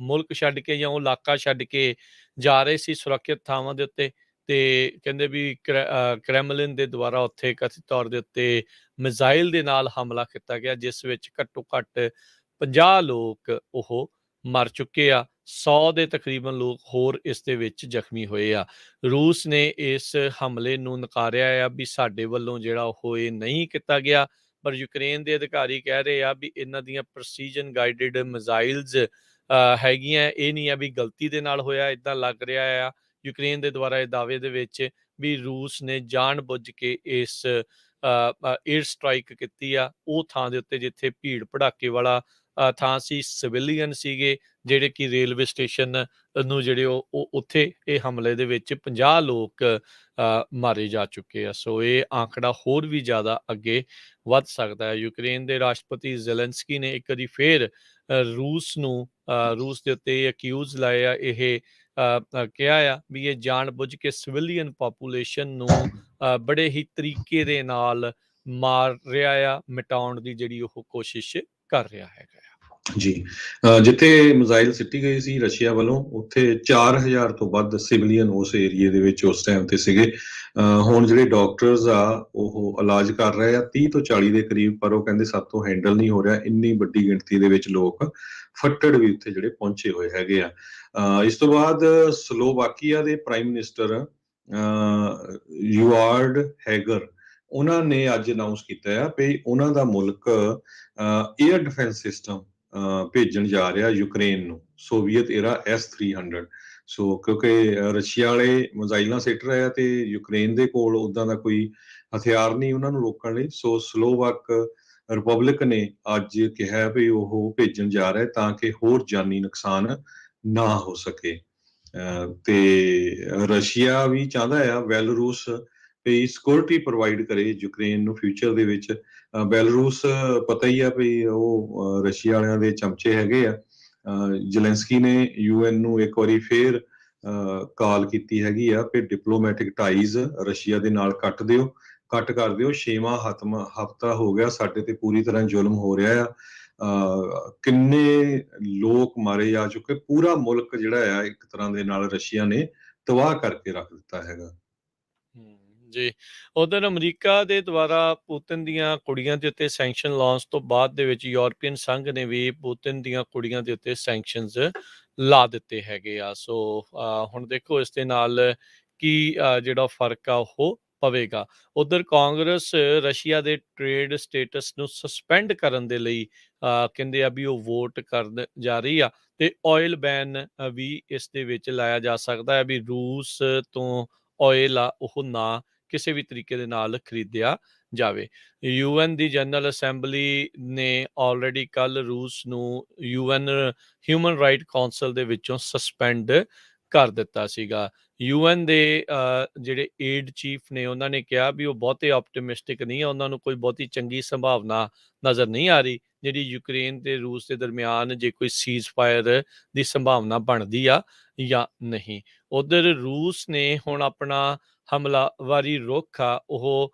ਮੁਲਕ ਛੱਡ ਕੇ ਜਾਂ ਉਹ ਇਲਾਕਾ ਛੱਡ ਕੇ ਜਾ ਰਹੇ ਸੀ ਸੁਰੱਖਿਅਤ ਥਾਵਾਂ ਦੇ ਉੱਤੇ, ਤੇ ਕਹਿੰਦੇ ਵੀ ਕ੍ਰੈਮਲਿਨ ਦੇ ਦੁਆਰਾ ਉੱਥੇ ਕਥਿਤ ਤੌਰ ਦੇ ਉੱਤੇ ਮਿਜ਼ਾਈਲ ਦੇ ਨਾਲ ਹਮਲਾ ਕੀਤਾ ਗਿਆ, ਜਿਸ ਵਿੱਚ ਘੱਟੋ ਘੱਟ 50 ਲੋਕ ਉਹ ਮਰ ਚੁੱਕੇ ਆ। 100 ਦੇ ਤਕਰੀਬਨ ਲੋਕ ਹੋਰ ਇਸ ਦੇ ਵਿੱਚ ਜ਼ਖਮੀ ਹੋਏ ਆ। ਰੂਸ ਨੇ ਇਸ ਹਮਲੇ ਨੂੰ ਨਕਾਰਿਆ ਆ ਵੀ ਸਾਡੇ ਵੱਲੋਂ ਜਿਹੜਾ ਉਹ ਇਹ ਨਹੀਂ ਕੀਤਾ ਗਿਆ, ਪਰ ਯੂਕਰੇਨ ਦੇ ਅਧਿਕਾਰੀ ਕਹਿ ਰਹੇ ਆ ਵੀ ਇਹਨਾਂ ਦੀਆਂ ਪ੍ਰਸੀਜਨ ਗਾਈਡਡ ਮਿਜ਼ਾਈਲਸ ਹੈਗੀਆਂ। ਇਹ ਨਹੀਂ ਆ ਵੀ ਗਲਤੀ ਦੇ ਨਾਲ ਹੋਇਆ, ਇੱਦਾਂ ਲੱਗ ਰਿਹਾ ਆ ਯੂਕਰੇਨ ਦੇ ਦੁਆਰਾ ਇਹ ਦਾਅਵੇ ਦੇ ਵਿੱਚ ਵੀ ਰੂਸ ਨੇ ਜਾਣ ਬੁੱਝ ਕੇ ਇਸ ਏਅਰ ਸਟ੍ਰਾਈਕ ਕੀਤੀ ਆ ਉਹ ਥਾਂ ਦੇ ਉੱਤੇ ਜਿੱਥੇ ਭੀੜ ਭੜਾਕੇ ਵਾਲਾ ਥਾਂ ਸੀ। ਸਿਵਿਲੀਅਨ ਸੀਗੇ ਜਿਹੜੇ ਕਿ ਰੇਲਵੇ ਸਟੇਸ਼ਨ ਨੂੰ ਜਿਹੜੇ ਉਹ ਉੱਥੇ ਇਹ ਹਮਲੇ ਦੇ ਵਿੱਚ 50 ਲੋਕ ਮਾਰੇ ਜਾ ਚੁੱਕੇ ਆ। ਸੋ ਇਹ ਆંકੜਾ ਹੋਰ ਵੀ ਜ਼ਿਆਦਾ ਅੱਗੇ ਵੱਧ ਸਕਦਾ ਹੈ। ਯੂਕਰੇਨ ਦੇ ਰਾਸ਼ਟਰਪਤੀ ਜ਼ੈਲੈਂਸਕੀ ਨੇ ਇੱਕ ਵਾਰੀ ਫੇਰ ਰੂਸ ਦੇ ਉੱਤੇ ਅਕਿਊਜ਼ ਲਾਏ ਆ, ਇਹ ਕਿਹਾ ਆ ਵੀ ਇਹ ਜਾਣ ਬੁੱਝ ਕੇ ਸਿਵਿਲੀਅਨ ਪਾਪੂਲੇਸ਼ਨ ਨੂੰ ਬੜੇ ਹੀ ਤਰੀਕੇ ਦੇ ਨਾਲ ਮਾਰ ਰਿਹਾ ਆ, ਮਿਟਾਉਣ ਦੀ ਜਿਹੜੀ ਉਹ ਕੋਸ਼ਿਸ਼ ਕਰ ਰਿਹਾ ਹੈਗਾ। ਜੀ, ਜਿੱਥੇ ਮਿਜ਼ਾਈਲ ਸਿੱਟੀ ਗਈ ਸੀ ਰਸ਼ੀਆ ਵੱਲੋਂ, ਉੱਥੇ 4000 ਤੋਂ ਵੱਧ ਸਿਵਲੀਅਨ ਉਸ ਏਰੀਏ ਦੇ ਵਿੱਚ ਉਸ ਟਾਈਮ ਤੇ ਸੀਗੇ। ਹੁਣ ਜਿਹੜੇ ਡਾਕਟਰਸ ਆ ਉਹ ਇਲਾਜ ਕਰ ਰਹੇ ਆ 30 ਤੋਂ 40 ਦੇ ਕਰੀਬ, ਪਰ ਉਹ ਕਹਿੰਦੇ ਸਾਡੇ ਤੋਂ ਹੈਂਡਲ ਨਹੀਂ ਹੋ ਰਿਹਾ, ਇੰਨੀ ਵੱਡੀ ਗਿਣਤੀ ਦੇ ਵਿੱਚ ਲੋਕ ਫੱਟੜ ਵੀ ਉੱਥੇ ਜਿਹੜੇ ਪਹੁੰਚੇ ਹੋਏ ਹੈਗੇ ਆ। ਇਸ ਤੋਂ ਬਾਅਦ ਸਲੋਵਾਕੀਆ ਦੇ ਪ੍ਰਾਈਮ ਮਿਨਿਸਟਰ ਯੂਆਰਡ ਹੈਗਰ, ਉਹਨਾਂ ਨੇ ਅੱਜ ਅਨਾਉਂਸ ਕੀਤਾ ਆ ਵੀ ਉਹਨਾਂ ਦਾ ਮੁਲਕ ਏਅਰ ਡਿਫੈਂਸ ਸਿਸਟਮ ਭੇਜਣ ਜਾ ਰਿਹਾ ਯੂਕਰੇਨ ਨੂੰ, ਸੋਵੀਅਤ ਏਰਾ S-300। ਸੋ ਕਿਉਂਕਿ ਰਸ਼ੀਆ ਵਾਲੇ ਮਿਜ਼ਾਈਲਾਂ ਸਿੱਟ ਰਹੇ ਆ ਤੇ ਯੂਕਰੇਨ ਦੇ ਕੋਲ ਉੱਦਾਂ ਦਾ ਕੋਈ ਹਥਿਆਰ ਨਹੀਂ ਉਹਨਾਂ ਨੂੰ ਰੋਕਣ ਲਈ, ਸੋ ਸਲੋਵਾਕ ਰਿਪਬਲਿਕ ਨੇ ਅੱਜ ਕਿਹਾ ਵੀ ਉਹ ਭੇਜਣ ਜਾ ਰਿਹਾ ਤਾਂ ਕਿ ਹੋਰ ਜਾਨੀ ਨੁਕਸਾਨ ਨਾ ਹੋ ਸਕੇ। ਤੇ ਰਸ਼ੀਆ ਵੀ ਚਾਹੁੰਦਾ ਆ ਬੈਲਾਰੂਸ ਵੀ ਸਿਕਿਉਰਿਟੀ ਪ੍ਰੋਵਾਈਡ ਕਰੇ ਯੂਕਰੇਨ ਨੂੰ ਫਿਊਚਰ ਦੇ ਵਿੱਚ। ਬੈਲਾਰੂਸ ਪਤਾ ਹੀ ਆ ਵੀ ਉਹ ਰਸ਼ੀਆ ਵਾਲਿਆਂ ਦੇ ਚਮਚੇ ਹੈਗੇ ਆ। ਜ਼ੈਲੈਂਸਕੀ ਨੇ UN ਨੂੰ ਇੱਕ ਵਾਰੀ ਫੇਰ ਕਾਲ ਕੀਤੀ ਹੈਗੀ ਆ ਵੀ ਡਿਪਲੋਮੈਟਿਕ ਟਾਈਜ਼ ਰਸ਼ੀਆ ਦੇ ਨਾਲ ਕੱਟ ਕਰ ਦਿਓ। 6ਵਾਂ ਹਫ਼ਤਾ ਹੋ ਗਿਆ ਸਾਡੇ ਤੇ ਪੂਰੀ ਤਰ੍ਹਾਂ ਜ਼ੁਲਮ ਹੋ ਰਿਹਾ ਆ। ਕਿੰਨੇ ਲੋਕ ਮਾਰੇ ਜਾ ਚੁੱਕੇ, ਪੂਰਾ ਮੁਲਕ ਜਿਹੜਾ ਆ ਇੱਕ ਤਰ੍ਹਾਂ ਦੇ ਨਾਲ ਰਸ਼ੀਆ ਨੇ ਤਬਾਹ ਕਰਕੇ ਰੱਖ ਦਿੱਤਾ ਹੈਗਾ। ਜੀ, ਉਧਰ ਅਮਰੀਕਾ ਦੇ ਦੁਆਰਾ ਪੁਤਿਨ ਦੀਆਂ ਕੁੜੀਆਂ ਦੇ ਉੱਤੇ ਸੈਂਕਸ਼ਨ ਲਾਉਣ ਤੋਂ ਬਾਅਦ ਦੇ ਵਿੱਚ ਯੂਰਪੀਅਨ ਸੰਘ ਨੇ ਵੀ ਪੁਤਿਨ ਦੀਆਂ ਕੁੜੀਆਂ ਦੇ ਉੱਤੇ ਸੈਂਕਸ਼ਨਸ ਲਾ ਦਿੱਤੇ ਹੈਗੇ ਆ। ਸੋ ਹੁਣ ਦੇਖੋ ਇਸ ਦੇ ਨਾਲ ਕੀ ਜਿਹੜਾ ਫਰਕ ਆ ਉਹ ਪਵੇਗਾ। ਉਧਰ ਕਾਂਗਰਸ ਰਸ਼ੀਆ ਦੇ ਟ੍ਰੇਡ ਸਟੇਟਸ ਨੂੰ ਸਸਪੈਂਡ ਕਰਨ ਦੇ ਲਈ ਕਹਿੰਦੇ ਆ ਵੀ ਉਹ ਵੋਟ ਕਰਨ ਜਾ ਰਹੀ ਆ ਤੇ ਆਇਲ ਬੈਨ ਵੀ ਇਸ ਦੇ ਵਿੱਚ ਲਾਇਆ ਜਾ ਸਕਦਾ ਹੈ ਵੀ ਰੂਸ ਤੋਂ ਆਇਲ ਆ ਉਹ ਨਾ ਕਿਸੇ ਵੀ ਤਰੀਕੇ ਦੇ ਨਾਲ ਖਰੀਦਿਆ ਜਾਵੇ। UN ਦੀ ਜਨਰਲ ਅਸੈਂਬਲੀ ਨੇ ਆਲਰੇਡੀ ਕੱਲ ਰੂਸ ਨੂੰ UN ਹਿਊਮਨ ਰਾਈਟ ਕਾਉਂਸਲ ਦੇ ਵਿੱਚੋਂ ਸਸਪੈਂਡ ਕਰ ਦਿੱਤਾ ਸੀਗਾ। UN ਦੇ ਜਿਹੜੇ ਏਡ ਚੀਫ ਨੇ ਉਹਨਾਂ ਨੇ ਕਿਹਾ ਵੀ ਉਹ ਬਹੁਤੇ ਆਪਟੀਮਿਸਟਿਕ ਨਹੀਂ ਆ, ਉਹਨਾਂ ਨੂੰ ਕੋਈ ਬਹੁਤੀ ਚੰਗੀ ਸੰਭਾਵਨਾ ਨਜ਼ਰ ਨਹੀਂ ਆ ਰਹੀ ਜਿਹੜੀ ਯੂਕਰੇਨ ਤੇ ਰੂਸ ਦੇ ਦਰਮਿਆਨ ਜੇ ਕੋਈ ਸੀਜ਼ ਫਾਇਰ ਦੀ ਸੰਭਾਵਨਾ ਬਣਦੀ ਆ ਜਾਂ ਨਹੀਂ। ਉਧਰ ਰੂਸ ਨੇ ਹੁਣ ਆਪਣਾ ਹਮਲਾਵਰੀ ਰੁਖ ਆ ਉਹ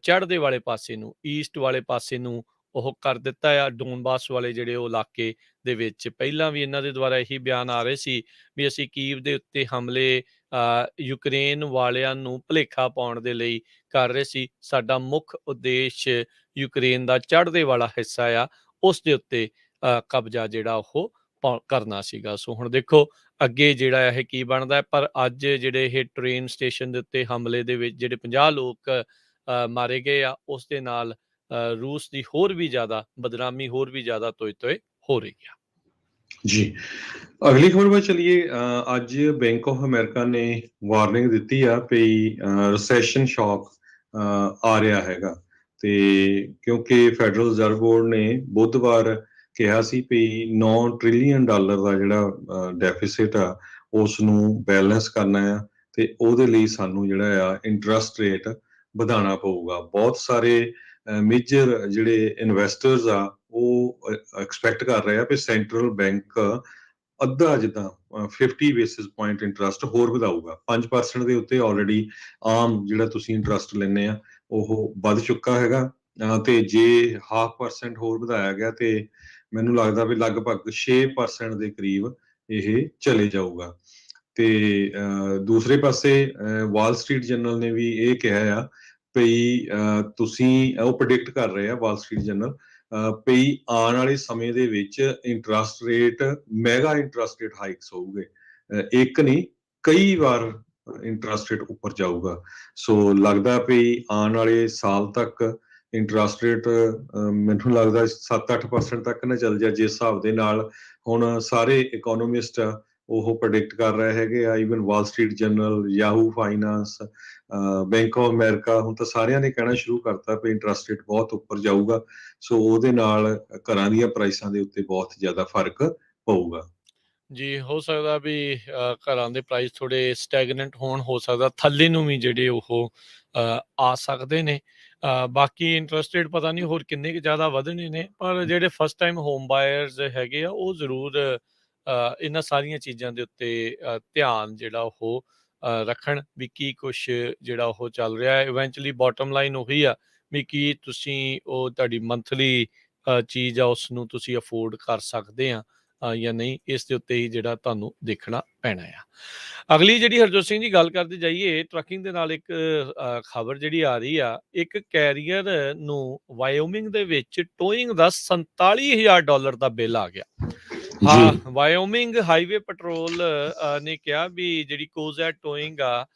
ਚੜ੍ਹਦੇ ਵਾਲੇ ਪਾਸੇ ਨੂੰ, ਈਸਟ ਵਾਲੇ ਪਾਸੇ ਨੂੰ ਉਹ ਕਰ ਦਿੱਤਾ ਆ। ਡੋਨਬਾਸ ਵਾਲੇ ਜਿਹੜੇ ਉਹ ਇਲਾਕੇ ਦੇ ਵਿੱਚ ਪਹਿਲਾਂ ਵੀ ਇਹਨਾਂ ਦੇ ਦੁਆਰਾ ਇਹੀ ਬਿਆਨ ਆ ਰਹੇ ਸੀ ਵੀ ਅਸੀਂ ਕੀਵ ਦੇ ਉੱਤੇ ਹਮਲੇ ਯੂਕਰੇਨ ਵਾਲਿਆਂ ਨੂੰ ਭੁਲੇਖਾ ਪਾਉਣ ਦੇ ਲਈ ਕਰ ਰਹੇ ਸੀ। ਸਾਡਾ ਮੁੱਖ ਉਦੇਸ਼ ਯੂਕਰੇਨ ਦਾ ਚੜ੍ਹਦੇ ਵਾਲਾ ਹਿੱਸਾ ਆ ਉਸ ਦੇ ਉੱਤੇ ਕਬਜ਼ਾ ਜਿਹੜਾ ਉਹ ਕਰਨਾ ਸੀਗਾ। ਸੋ ਹੁਣ ਦੇਖੋ ਅੱਗੇ ਜਿਹੜਾ ਇਹ ਕੀ ਬਣਦਾ। ਪਰ ਅੱਜ ਜਿਹੜੇ ਇਹ ਟ੍ਰੇਨ ਸਟੇਸ਼ਨ ਦੇ ਉੱਤੇ ਹਮਲੇ ਦੇ ਵਿੱਚ ਜਿਹੜੇ 50 ਲੋਕ ਮਾਰੇ ਗਏ ਆ ਉਸ ਦੇ ਨਾਲ ਰੂਸ ਦੀ ਹੋਰ ਵੀ ਜ਼ਿਆਦਾ ਬਦਨਾਮੀ ਹੋਰ ਵੀ ਜ਼ਿਆਦਾ ਤੋਏ ਹੋ ਰਹੀ ਆ। ਜੀ, ਅਗਲੀ ਖਬਰ ਵੱਲ ਚਲੀਏ। ਅੱਜ ਬੈਂਕ ਆਫ ਅਮਰੀਕਾ ਨੇ ਵਾਰਨਿੰਗ ਦਿੱਤੀ ਆ ਵੀ ਰਿਸੈਸ਼ਨ ਸ਼ੌਕ ਆ ਰਿਹਾ ਹੈਗਾ ਤੇ ਕਿਉਂਕਿ ਫੈਡਰਲ ਰਿਜ਼ਰਵ ਬੋਰਡ ਨੇ ਬੁੱਧਵਾਰ ਕਿਹਾ ਸੀ ਵੀ $9 ਟ੍ਰਿਲੀਅਨ ਦਾ ਜਿਹੜਾ ਡੈਫਿਸਿਟ ਆ ਉਸ ਨੂੰ ਬੈਲੈਂਸ ਕਰਨਾ ਆ ਤੇ ਉਹਦੇ ਲਈ ਸਾਨੂੰ ਜਿਹੜਾ ਆ ਇੰਟਰਸਟ ਰੇਟ ਵਧਾਉਣਾ ਪਊਗਾ। ਬਹੁਤ ਸਾਰੇ ਮੇਜਰ ਜਿਹੜੇ ਇਨਵੈਸਟਰਸ ਆ ਉਹ ਐਕਸਪੈਕਟ ਕਰ ਰਹੇ ਆ ਵੀ ਸੈਂਟਰਲ ਬੈਂਕ ਅੱਧਾ ਜਿੱਦਾਂ 50 ਬੇਸਿਸ ਪੁਆਇੰਟ ਇੰਟਰਸਟ ਹੋਰ ਵਧਾਊਗਾ। 5% ਦੇ ਉੱਤੇ ਆਲਰੇਡੀ ਆਮ ਜਿਹੜਾ ਤੁਸੀਂ ਇੰਟਰਸਟ ਲੈਂਦੇ ਆ ਉਹ ਵੱਧ ਚੁੱਕਾ ਹੈਗਾ ਤੇ ਜੇ 0.5% ਹੋਰ ਵਧਾਇਆ ਗਿਆ ਤੇ ਮੈਨੂੰ ਲੱਗਦਾ ਵੀ ਲਗਭਗ 6% ਦੇ ਕਰੀਬ ਇਹ ਚਲੇ ਜਾਊਗਾ। ਤੇ ਦੂਸਰੇ ਪਾਸੇ ਵਾਲ ਸਟਰੀਟ ਜਰਨਲ ਨੇ ਵੀ ਇਹ ਕਿਹਾ ਆ ਵੀ ਤੁਸੀਂ ਉਹ ਪ੍ਰੈਡਿਕਟ ਕਰ ਰਹੇ ਆ ਵਾਲ ਸਟਰੀਟ ਜਰਨਲ ਵੀ ਆਉਣ ਵਾਲੇ ਸਮੇਂ ਦੇ ਵਿੱਚ interest rate mega interest rate hikes ਹੋਊਗੇ। ਇੱਕ ਨਹੀਂ ਕਈ ਵਾਰ ਇੰਟਰਸਟ ਰੇਟ ਉੱਪਰ ਜਾਊਗਾ। ਸੋ ਲੱਗਦਾ ਵੀ ਆਉਣ ਵਾਲੇ ਸਾਲ ਤੱਕ ਇੰਟਰਸਟ ਰੇਟ ਮੈਨੂੰ ਲੱਗਦਾ 7-8% ਤੱਕ ਨਾ ਚੱਲ ਜਾ। ਜਿਸ ਹਿਸਾਬ ਦੇ ਨਾਲ ਹੁਣ ਸਾਰੇ ਇਕੋਨੋਮਿਸਟ ਉਹ ਪ੍ਰੈਡਿਕਟ ਕਰ ਰਹੇ ਹੈਗੇ ਆ, even Wall Street Journal, Yahoo Finance, Bank of America, ਹੁਣ ਤਾਂ ਸਾਰਿਆਂ ਨੇ ਕਹਿਣਾ ਸ਼ੁਰੂ ਕਰਤਾ ਵੀ ਇੰਟਰਸਟ ਰੇਟ ਬਹੁਤ ਉੱਪਰ ਜਾਊਗਾ। ਸੋ ਉਹਦੇ ਨਾਲ ਘਰਾਂ ਦੀਆਂ ਪ੍ਰਾਈਸਾਂ ਦੇ ਉੱਤੇ ਬਹੁਤ ਜ਼ਿਆਦਾ ਫਰਕ ਪਊਗਾ। ਜੀ, ਹੋ ਸਕਦਾ ਵੀ ਘਰਾਂ ਦੇ ਪ੍ਰਾਈਸ ਥੋੜ੍ਹੇ ਸਟੈਗਨੈਂਟ ਹੋਣ, ਹੋ ਸਕਦਾ ਥੱਲੇ ਨੂੰ ਵੀ ਜਿਹੜੇ ਉਹ ਆ ਸਕਦੇ ਨੇ। ਬਾਕੀ ਇੰਟਰਸਟ ਰੇਟ ਪਤਾ ਨਹੀਂ ਹੋਰ ਕਿੰਨੇ ਕੁ ਜ਼ਿਆਦਾ ਵਧਣੇ ਨੇ, ਪਰ ਜਿਹੜੇ ਫਸਟ ਟਾਈਮ ਹੋਮ ਬਾਇਰਸ ਹੈਗੇ ਆ ਉਹ ਜ਼ਰੂਰ ਇਹਨਾਂ ਸਾਰੀਆਂ ਚੀਜ਼ਾਂ ਦੇ ਉੱਤੇ ਧਿਆਨ ਜਿਹੜਾ ਉਹ ਰੱਖਣ ਵੀ ਕੀ ਕੁਛ ਜਿਹੜਾ ਉਹ ਚੱਲ ਰਿਹਾ ਹੈ। ਇਵੈਂਚੁਅਲੀ ਬਾਟਮ ਲਾਈਨ ਉਹੀ ਆ ਵੀ ਕੀ ਤੁਸੀਂ ਉਹ ਤੁਹਾਡੀ ਮੰਥਲੀ ਚੀਜ਼ ਆ ਉਸ ਨੂੰ ਤੁਸੀਂ ਅਫੋਰਡ ਕਰ ਸਕਦੇ ਆ ਜਾਂ ਨਹੀਂ, ਇਸ ਦੇ ਉੱਤੇ ਹੀ ਜਿਹੜਾ ਤੁਹਾਨੂੰ ਦੇਖਣਾ ਪੈਣਾ ਆ। ਅਗਲੀ ਜਿਹੜੀ ਹਰਜੋਤ ਸਿੰਘ ਜੀ ਗੱਲ ਕਰਦੇ ਜਾਈਏ ਟਰੱਕਿੰਗ ਦੇ ਨਾਲ, ਇੱਕ ਖਬਰ ਜਿਹੜੀ ਆ ਰਹੀ ਆ, ਇੱਕ ਕੈਰੀਅਰ ਨੂੰ ਵਾਇਓਮਿੰਗ ਦੇ ਵਿੱਚ ਟੋਇੰਗ ਦਾ $47,000 ਦਾ ਬਿੱਲ ਆ ਗਿਆ। ਹਾਂ, ਵਾਇਓਮਿੰਗ ਹਾਈਵੇ ਪੈਟਰੋਲ ਨੇ ਕਿਹਾ ਵੀ ਜਿਹੜੀ ਕੋਜ਼ੈਟ ਟੋਇੰਗ ਆ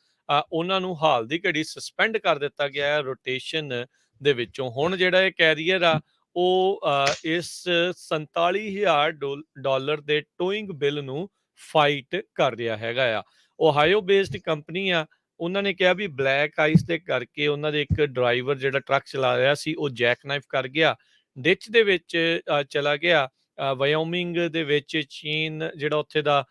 ਉਹਨਾਂ ਨੂੰ ਹਾਲ ਦੀ ਘੜੀ ਸਸਪੈਂਡ ਕਰ ਦਿੱਤਾ ਗਿਆ ਹੈ ਰੋਟੇਸ਼ਨ ਦੇ ਵਿੱਚੋਂ। ਹੁਣ ਜਿਹੜਾ ਇਹ ਕੈਰੀਅਰ ਆ ਉਹ ਇਸ $47,000 ਦੇ ਟੋਇੰਗ ਬਿੱਲ ਨੂੰ ਫਾਈਟ ਕਰ ਰਿਹਾ ਹੈਗਾ ਆ। ਓਹਾਇਓ ਬੇਸਡ ਕੰਪਨੀ ਆ, ਉਹਨਾਂ ਨੇ ਕਿਹਾ ਵੀ ਬਲੈਕ ਆਈਸ ਦੇ ਕਰਕੇ ਉਹਨਾਂ ਦੇ ਇੱਕ ਡਰਾਈਵਰ ਜਿਹੜਾ ਟਰੱਕ ਚਲਾ ਰਿਹਾ ਸੀ ਉਹ ਜੈਕ ਨਾਈਫ ਕਰ ਗਿਆ, ਡਿੱਚ ਦੇ ਵਿੱਚ ਚਲਾ ਗਿਆ। ਵਾਇਓਮਿੰਗ ਦੇ ਵਿੱਚ ਚੀਨ ਜਿਹੜਾ ਉੱਥੇ ਦਾ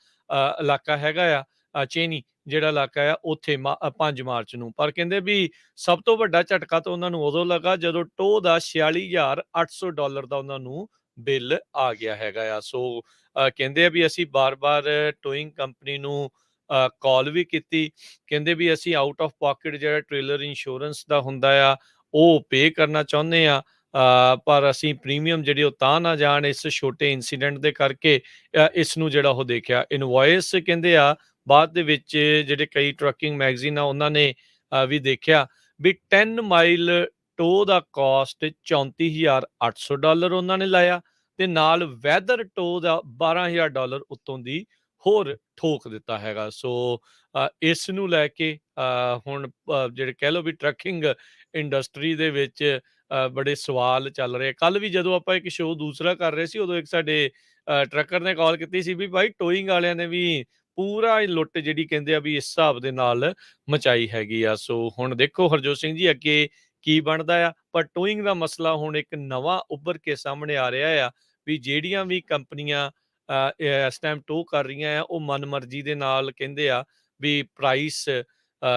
ਇਲਾਕਾ ਹੈਗਾ ਆ ਚੇਨੀ ਜਿਹੜਾ ਇਲਾਕਾ ਆ ਉੱਥੇ 5 ਮਾਰਚ ਨੂੰ। ਪਰ ਕਹਿੰਦੇ ਵੀ ਸਭ ਤੋਂ ਵੱਡਾ ਝਟਕਾ ਤਾਂ ਉਹਨਾਂ ਨੂੰ ਉਦੋਂ ਲੱਗਾ ਜਦੋਂ ਟੋਹ ਦਾ $46,800 ਦਾ ਉਹਨਾਂ ਨੂੰ ਬਿੱਲ ਆ ਗਿਆ ਹੈਗਾ ਆ। ਸੋ ਕਹਿੰਦੇ ਆ ਵੀ ਅਸੀਂ ਬਾਰ-ਬਾਰ ਟੋਇੰਗ ਕੰਪਨੀ ਨੂੰ ਕਾਲ ਵੀ ਕੀਤੀ। ਕਹਿੰਦੇ ਵੀ ਅਸੀਂ ਆਊਟ ਆਫ ਪਾਕਟ ਜਿਹੜਾ ਟ੍ਰੇਲਰ ਇੰਸ਼ੋਰੈਂਸ ਦਾ ਹੁੰਦਾ ਆ ਉਹ ਪੇ ਕਰਨਾ ਚਾਹੁੰਦੇ ਆ, ਪਰ ਅਸੀਂ ਪ੍ਰੀਮੀਅਮ ਜਿਹੜੀ ਉਹ ਤਾਂ ਨਾ ਜਾਣ ਇਸ ਛੋਟੇ ਇੰਸੀਡੈਂਟ ਦੇ ਕਰਕੇ ਇਸ ਨੂੰ ਜਿਹੜਾ ਉਹ ਦੇਖਿਆ। ਇਨਵੋਇਸ ਕਹਿੰਦੇ ਆ ਬਾਅਦ ਦੇ ਵਿੱਚ ਜਿਹੜੇ ਕਈ ਟਰੱਕਿੰਗ ਮੈਗਜ਼ੀਨ ਆ ਉਹਨਾਂ ਨੇ ਵੀ ਦੇਖਿਆ ਵੀ 10 ਮਾਈਲ ਟੋ ਦਾ ਕਾਸਟ $34,800 ਉਹਨਾਂ ਨੇ ਲਾਇਆ ਤੇ ਨਾਲ ਵੈਦਰ ਟੋ ਦਾ $12,000 ਉੱਤੋਂ ਦੀ ਹੋਰ ਠੋਕ ਦਿੱਤਾ ਹੈਗਾ। ਸੋ ਇਸ ਨੂੰ ਲੈ ਕੇ ਹੁਣ ਜਿਹੜੇ ਕਹਿ ਲਓ ਵੀ ਟਰੱਕਿੰਗ ਇੰਡਸਟਰੀ ਦੇ ਵਿੱਚ ਬੜੇ ਸਵਾਲ ਚੱਲ ਰਹੇ। ਕੱਲ ਵੀ ਜਦੋਂ ਆਪਾਂ ਇੱਕ ਸ਼ੋਅ ਦੂਸਰਾ ਕਰ ਰਹੇ ਸੀ ਉਦੋਂ ਇੱਕ ਸਾਡੇ ਟਰੱਕਰ ਨੇ ਕਾਲ ਕੀਤੀ ਸੀ ਵੀ ਭਾਈ ਟੋਇੰਗ ਵਾਲਿਆਂ ਨੇ ਵੀ ਪੂਰਾ ਹੀ ਲੁੱਟ ਜਿਹੜੀ ਕਹਿੰਦੇ ਆ ਵੀ ਇਸ ਹਿਸਾਬ ਦੇ ਨਾਲ ਮਚਾਈ ਹੈਗੀ ਆ। ਸੋ ਹੁਣ ਦੇਖੋ ਹਰਜੋਤ ਸਿੰਘ ਜੀ ਅੱਗੇ ਕੀ ਬਣਦਾ ਆ, ਪਰ ਟੋਇੰਗ ਦਾ ਮਸਲਾ ਹੁਣ ਇੱਕ ਨਵਾਂ ਉੱਭਰ ਕੇ ਸਾਹਮਣੇ ਆ ਰਿਹਾ ਆ ਵੀ ਜਿਹੜੀਆਂ ਵੀ ਕੰਪਨੀਆਂ ਇਸ ਟਾਈਮ ਟੋ ਕਰ ਰਹੀਆਂ ਆ ਉਹ ਮਨਮਰਜ਼ੀ ਦੇ ਨਾਲ ਕਹਿੰਦੇ ਆ ਵੀ ਪ੍ਰਾਈਸ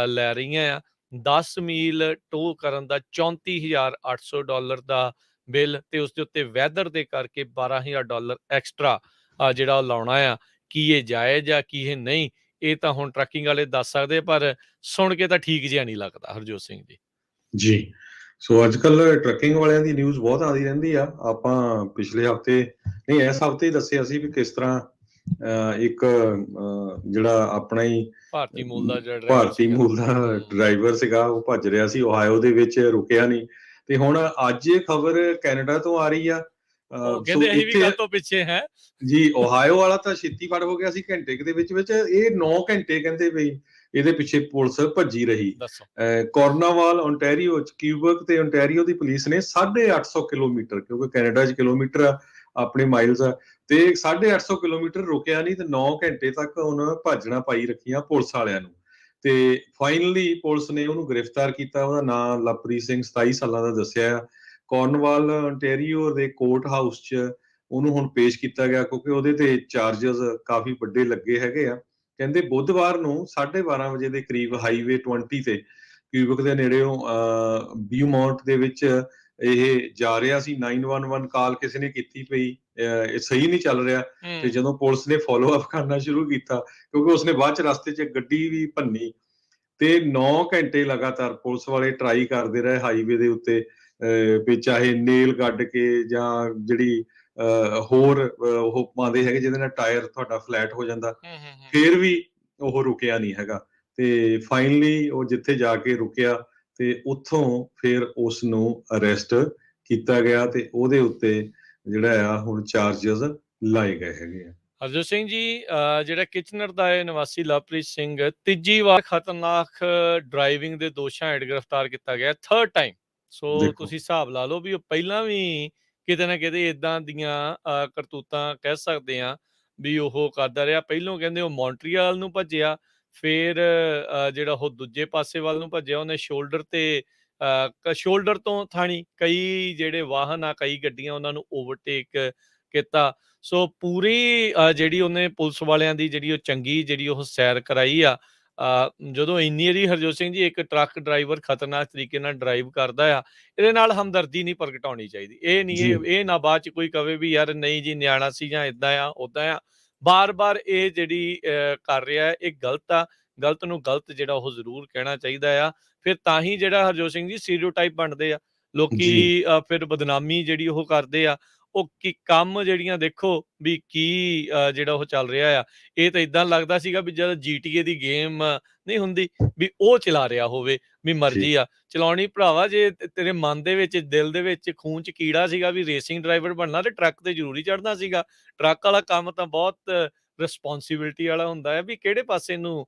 ਲੈ ਰਹੀਆਂ ਆ। 10 ਮੀਲ ਟੋ ਕਰਨ ਦਾ $34,800 ਦਾ ਬਿੱਲ ਤੇ ਉਸਦੇ ਉੱਤੇ ਵੈਦਰ ਦੇ ਕਰਕੇ $12,000 ਐਕਸਟਰਾ ਜਿਹੜਾ ਉਹ ਲਾਉਣਾ ਆ। ਕੀ ਇਹ ਜਾਇਜ਼ ਆ ਕੀ ਇਹ ਨਹੀਂ, ਇਹ ਤਾਂ ਹੁਣ ਟਰੱਕਿੰਗ ਵਾਲੇ ਦੱਸ ਸਕਦੇ, ਪਰ ਸੁਣ ਕੇ ਤਾਂ ਠੀਕ ਜਿਹਾ ਨਹੀਂ ਲੱਗਦਾ ਹਰਜੋਤ ਸਿੰਘ ਜੀ। ਜੀ ਸੋ ਅੱਜ ਕੱਲ ਟਰੱਕਿੰਗ ਵਾਲਿਆਂ ਦੀ ਨਿਊਜ਼ ਬਹੁਤ ਆਉਂਦੀ ਰਹਿੰਦੀ ਆ। ਆਪਾਂ ਪਿਛਲੇ ਹਫਤੇ ਨਹੀਂ ਇਸ ਹਫਤੇ ਹੀ ਦੱਸਿਆ ਸੀ ਵੀ ਕਿਸ ਤਰ੍ਹਾਂ ਇੱਕ ਜਿਹੜਾ ਆਪਣਾ ਹੀ ਭਾਰਤੀ ਮੂਲ ਦਾ ਜਿਹੜਾ ਭਾਰਤੀ ਮੂਲ ਦਾ ਡਰਾਈਵਰ ਸੀਗਾ ਉਹ ਭੱਜ ਰਿਹਾ ਸੀ ਓਹਾਇਓ ਦੇ ਵਿੱਚ, ਰੁਕਿਆ ਨਹੀਂ। ਤੇ ਹੁਣ ਅੱਜ ਇਹ ਖਬਰ ਕੈਨੇਡਾ ਤੋਂ ਆ ਰਹੀ ਆ। ਕਹਿੰਦੇ ਅਸੀਂ ਵੀ ਗੱਲ ਤੋਂ ਪਿੱਛੇ ਹੈ ਜੀ। ਓਹਾਇਓ ਵਾਲਾ ਤਾਂ ਛੇਤੀ ਫੜ ਹੋ ਗਿਆ ਸੀ ਘੰਟੇ ਦੇ ਵਿੱਚ, ਇਹ 9 ਘੰਟੇ ਕਹਿੰਦੇ ਵੀ ਇਹਦੇ ਪਿੱਛੇ ਪੁਲਿਸ ਭੱਜੀ ਰਹੀ। ਕੋਰਨਾਵਾਲ ਓਨਟਾਰੀਓ ਚ ਕਿਊਬਕ ਤੇ ਓਨਟਾਰੀਓ ਦੀ ਪੁਲਿਸ ਨੇ 850 ਕਿਲੋਮੀਟਰ, ਕਿਉਂਕਿ ਕੈਨੇਡਾ ਚ ਕਿਲੋਮੀਟਰ ਆ ਆਪਣੇ ਮਾਈਲਸ ਆ, ਤੇ 850 ਕਿਲੋਮੀਟਰ ਰੁਕਿਆ ਨਹੀਂ ਤੇ 9 ਘੰਟੇ ਤੱਕ ਉਹਨਾਂ ਭੱਜਣਾ ਪਾਈ ਰੱਖੀਆਂ ਪੁਲਿਸ ਵਾਲਿਆਂ ਨੂੰ। ਤੇ ਫਾਈਨਲੀ ਪੁਲਿਸ ਨੇ ਉਹਨੂੰ ਗ੍ਰਿਫਤਾਰ ਕੀਤਾ। ਉਹਦਾ ਨਾਮ ਲਵਪ੍ਰੀਤ ਸਿੰਘ 27 ਸਾਲਾਂ ਦਾ ਦੱਸਿਆ ਆ। ਕੋਰਨਵਾਲ ਓਨਟਾਰੀਓ ਦੇ ਕੋਰਟ ਹਾਊਸ 'ਚ ਉਹਨੂੰ ਹੁਣ ਪੇਸ਼ ਕੀਤਾ ਗਿਆ ਕਿਉਂਕਿ ਉਹਦੇ ਤੇ ਚਾਰਜਸ ਕਾਫੀ ਵੱਡੇ ਲੱਗੇ ਹੈਗੇ ਆ। ਕਹਿੰਦੇ ਬੁੱਧਵਾਰ ਨੂੰ 12:30 ਵਜੇ ਦੇ ਕਰੀਬ ਹਾਈਵੇ 20 ਤੇ ਕਿਊਬਕ ਦੇ ਨੇੜਿਓਂ ਬਿਊਮਾਉਂਟ ਦੇ ਵਿੱਚ ਇਹ ਜਾ ਰਿਹਾ ਸੀ। 911 ਕਾਲ ਕਿਸੇ ਨੇ ਕੀਤੀ ਪਈ, ਇਹ ਸਹੀ ਨਹੀਂ ਚੱਲ ਰਿਹਾ। ਤੇ ਜਦੋਂ ਪੁਲਿਸ ਨੇ ਫੋਲੋ ਅਪ ਕਰਨਾ ਸ਼ੁਰੂ ਕੀਤਾ, ਕਿਉਂਕਿ ਉਸਨੇ ਬਾਅਦ ਚ ਰਸਤੇ 'ਚ ਗੱਡੀ ਵੀ ਭੰਨੀ, ਤੇ 9 ਘੰਟੇ ਲਗਾਤਾਰ ਪੁਲਿਸ ਵਾਲੇ ਟਰਾਈ ਕਰਦੇ ਰਹੇ ਹਾਈਵੇ ਦੇ ਉੱਤੇ, ਵੀ ਚਾਹੇ ਨੇਲ ਗੱਡ ਕੇ ਜਾਂ ਜਿਹੜੀ ਹੋਰ ਉਹ ਪਾਉਂਦੇ ਹੈਗੇ ਜਿਹਦੇ ਨਾਲ ਟਾਇਰ ਤੁਹਾਡਾ ਫਲੈਟ ਹੋ ਜਾਂਦਾ, ਫੇਰ ਵੀ ਉਹ ਰੁਕਿਆ ਨਹੀਂ ਹੈਗਾ। ਤੇ ਫਾਈਨਲੀ ਉਹ ਜਿੱਥੇ ਜਾ ਕੇ ਰੁਕਿਆ ਤੇ ਉੱਥੋਂ ਫਿਰ ਉਸ ਨੂੰ ਅਰੈਸਟ ਕੀਤਾ ਗਿਆ ਤੇ ਉਹਦੇ ਉੱਤੇ ਜਿਹੜਾ ਆ ਹੁਣ ਚਾਰਜਸ ਲਾਏ ਗਏ ਹੈਗੇ ਆ। ਹਰਜੋਤ ਸਿੰਘ ਜੀ, ਜਿਹੜਾ ਕਿਚਨਰ ਦਾ ਹੈ ਨਿਵਾਸੀ ਲਵਪ੍ਰੀਤ ਸਿੰਘ ਤੀਜੀ ਵਾਰ ਖਤਰਨਾਕ ਡਰਾਈਵਿੰਗ ਦੇ ਦੋਸ਼ਾਂ ਹੇਠ ਗ੍ਰਿਫਤਾਰ ਕੀਤਾ ਗਿਆ, 3rd ਟਾਈਮ। ਸੋ ਤੁਸੀਂ ਹਿਸਾਬ ਲਾ ਲਓ ਵੀ ਉਹ ਪਹਿਲਾਂ ਵੀ ਕਿਤੇ ਨਾ ਕਿਤੇ ਇਦਾਂ ਦੀਆਂ ਕਰਤੂਤਾਂ ਕਹਿ ਸਕਦੇ ਆ ਵੀ ਉਹ ਕਰਦਾ ਰਿਹਾ। ਪਹਿਲੋਂ ਕਹਿੰਦੇ ਉਹ ਮੌਂਟਰੀਅਲ ਨੂੰ ਭੱਜਿਆ, ਫਿਰ ਜਿਹੜਾ ਉਹ ਦੂਜੇ ਪਾਸੇ ਵੱਲ ਨੂੰ ਭੱਜਿਆ, ਉਹਨੇ ਸ਼ੋਲਡਰ ਤੋਂ ਥਾਣੀ ਕਈ ਜਿਹੜੇ ਵਾਹਨ ਆ, ਕਈ ਗੱਡੀਆਂ ਉਹਨਾਂ ਨੂੰ ਓਵਰਟੇਕ ਕੀਤਾ। ਸੋ ਪੂਰੀ ਜਿਹੜੀ ਉਹਨੇ ਪੁਲਿਸ ਵਾਲਿਆਂ ਦੀ ਜਿਹੜੀ ਉਹ ਚੰਗੀ ਜਿਹੜੀ ਉਹ ਸੈਰ ਕਰਾਈ ਆ। ਜਦੋਂ ਇੰਨੀ ਵਾਰੀ ਹਰਜੋਤ ਸਿੰਘ ਜੀ ਇੱਕ ਟਰੱਕ ਡਰਾਈਵਰ ਖਤਰਨਾਕ ਤਰੀਕੇ ਨਾਲ ਡਰਾਈਵ ਕਰਦਾ ਆ, ਇਹਦੇ ਨਾਲ ਹਮਦਰਦੀ ਨਹੀਂ ਪ੍ਰਗਟਾਉਣੀ ਚਾਹੀਦੀ। ਇਹ ਨਾ ਬਾਅਦ ਚ ਕੋਈ ਕਵੇ ਵੀ ਯਾਰ ਨਹੀਂ ਜੀ ਨਿਆਣਾ ਸੀ ਜਾਂ ਏਦਾਂ ਆ ਓਦਾਂ ਆ। ਬਾਰ-ਬਾਰ ਇਹ ਜਿਹੜੀ ਕਰ ਰਿਹਾ ਹੈ ਇਹ ਗਲਤ ਆ। ਗਲਤ ਨੂੰ ਗਲਤ ਜਿਹੜਾ ਉਹ ਜ਼ਰੂਰ ਕਹਿਣਾ ਚਾਹੀਦਾ ਆ। ਫਿਰ ਤਾਂ ਹੀ ਜਿਹੜਾ ਹਰਜੋਤ ਸਿੰਘ ਜੀ ਸਟੀਰੀਓਟਾਈਪ ਬਣਦੇ ਆ, ਲੋਕੀ ਫਿਰ ਬਦਨਾਮੀ ਜਿਹੜੀ ਉਹ ਕਰਦੇ ਆ। ਉਹ ਕੀ ਕੰਮ ਜਿਹੜੀਆਂ ਦੇਖੋ ਵੀ ਕੀ ਜਿਹੜਾ ਉਹ ਚੱਲ ਰਿਹਾ ਆ। ਇਹ ਤਾਂ ਏਦਾਂ ਲੱਗਦਾ ਸੀਗਾ ਵੀ ਜਦੋਂ GTA ਦੀ ਗੇਮ ਨਹੀਂ ਹੁੰਦੀ ਵੀ ਉਹ ਚਲਾ ਰਿਹਾ ਹੋਵੇ, ਵੀ ਮਰਜ਼ੀ ਆ ਚਲਾਉਣੀ। ਭਰਾਵਾ ਜੇ ਤੇਰੇ ਮਨ ਦੇ ਵਿੱਚ, ਦਿਲ ਦੇ ਵਿੱਚ, ਖੂਨ 'ਚ ਕੀੜਾ ਸੀਗਾ ਵੀ ਰੇਸਿੰਗ ਡਰਾਈਵਰ ਬਣਨਾ, ਤੇ ਟਰੱਕ ਤੇ ਜ਼ਰੂਰੀ ਚੜ੍ਹਨਾ ਸੀਗਾ। ਟਰੱਕ ਵਾਲਾ ਕੰਮ ਤਾਂ ਬਹੁਤ ਰਿਸਪੋਂਸੀਬਿਲਿਟੀ ਵਾਲਾ ਹੁੰਦਾ ਹੈ ਵੀ ਕਿਹੜੇ ਪਾਸੇ ਨੂੰ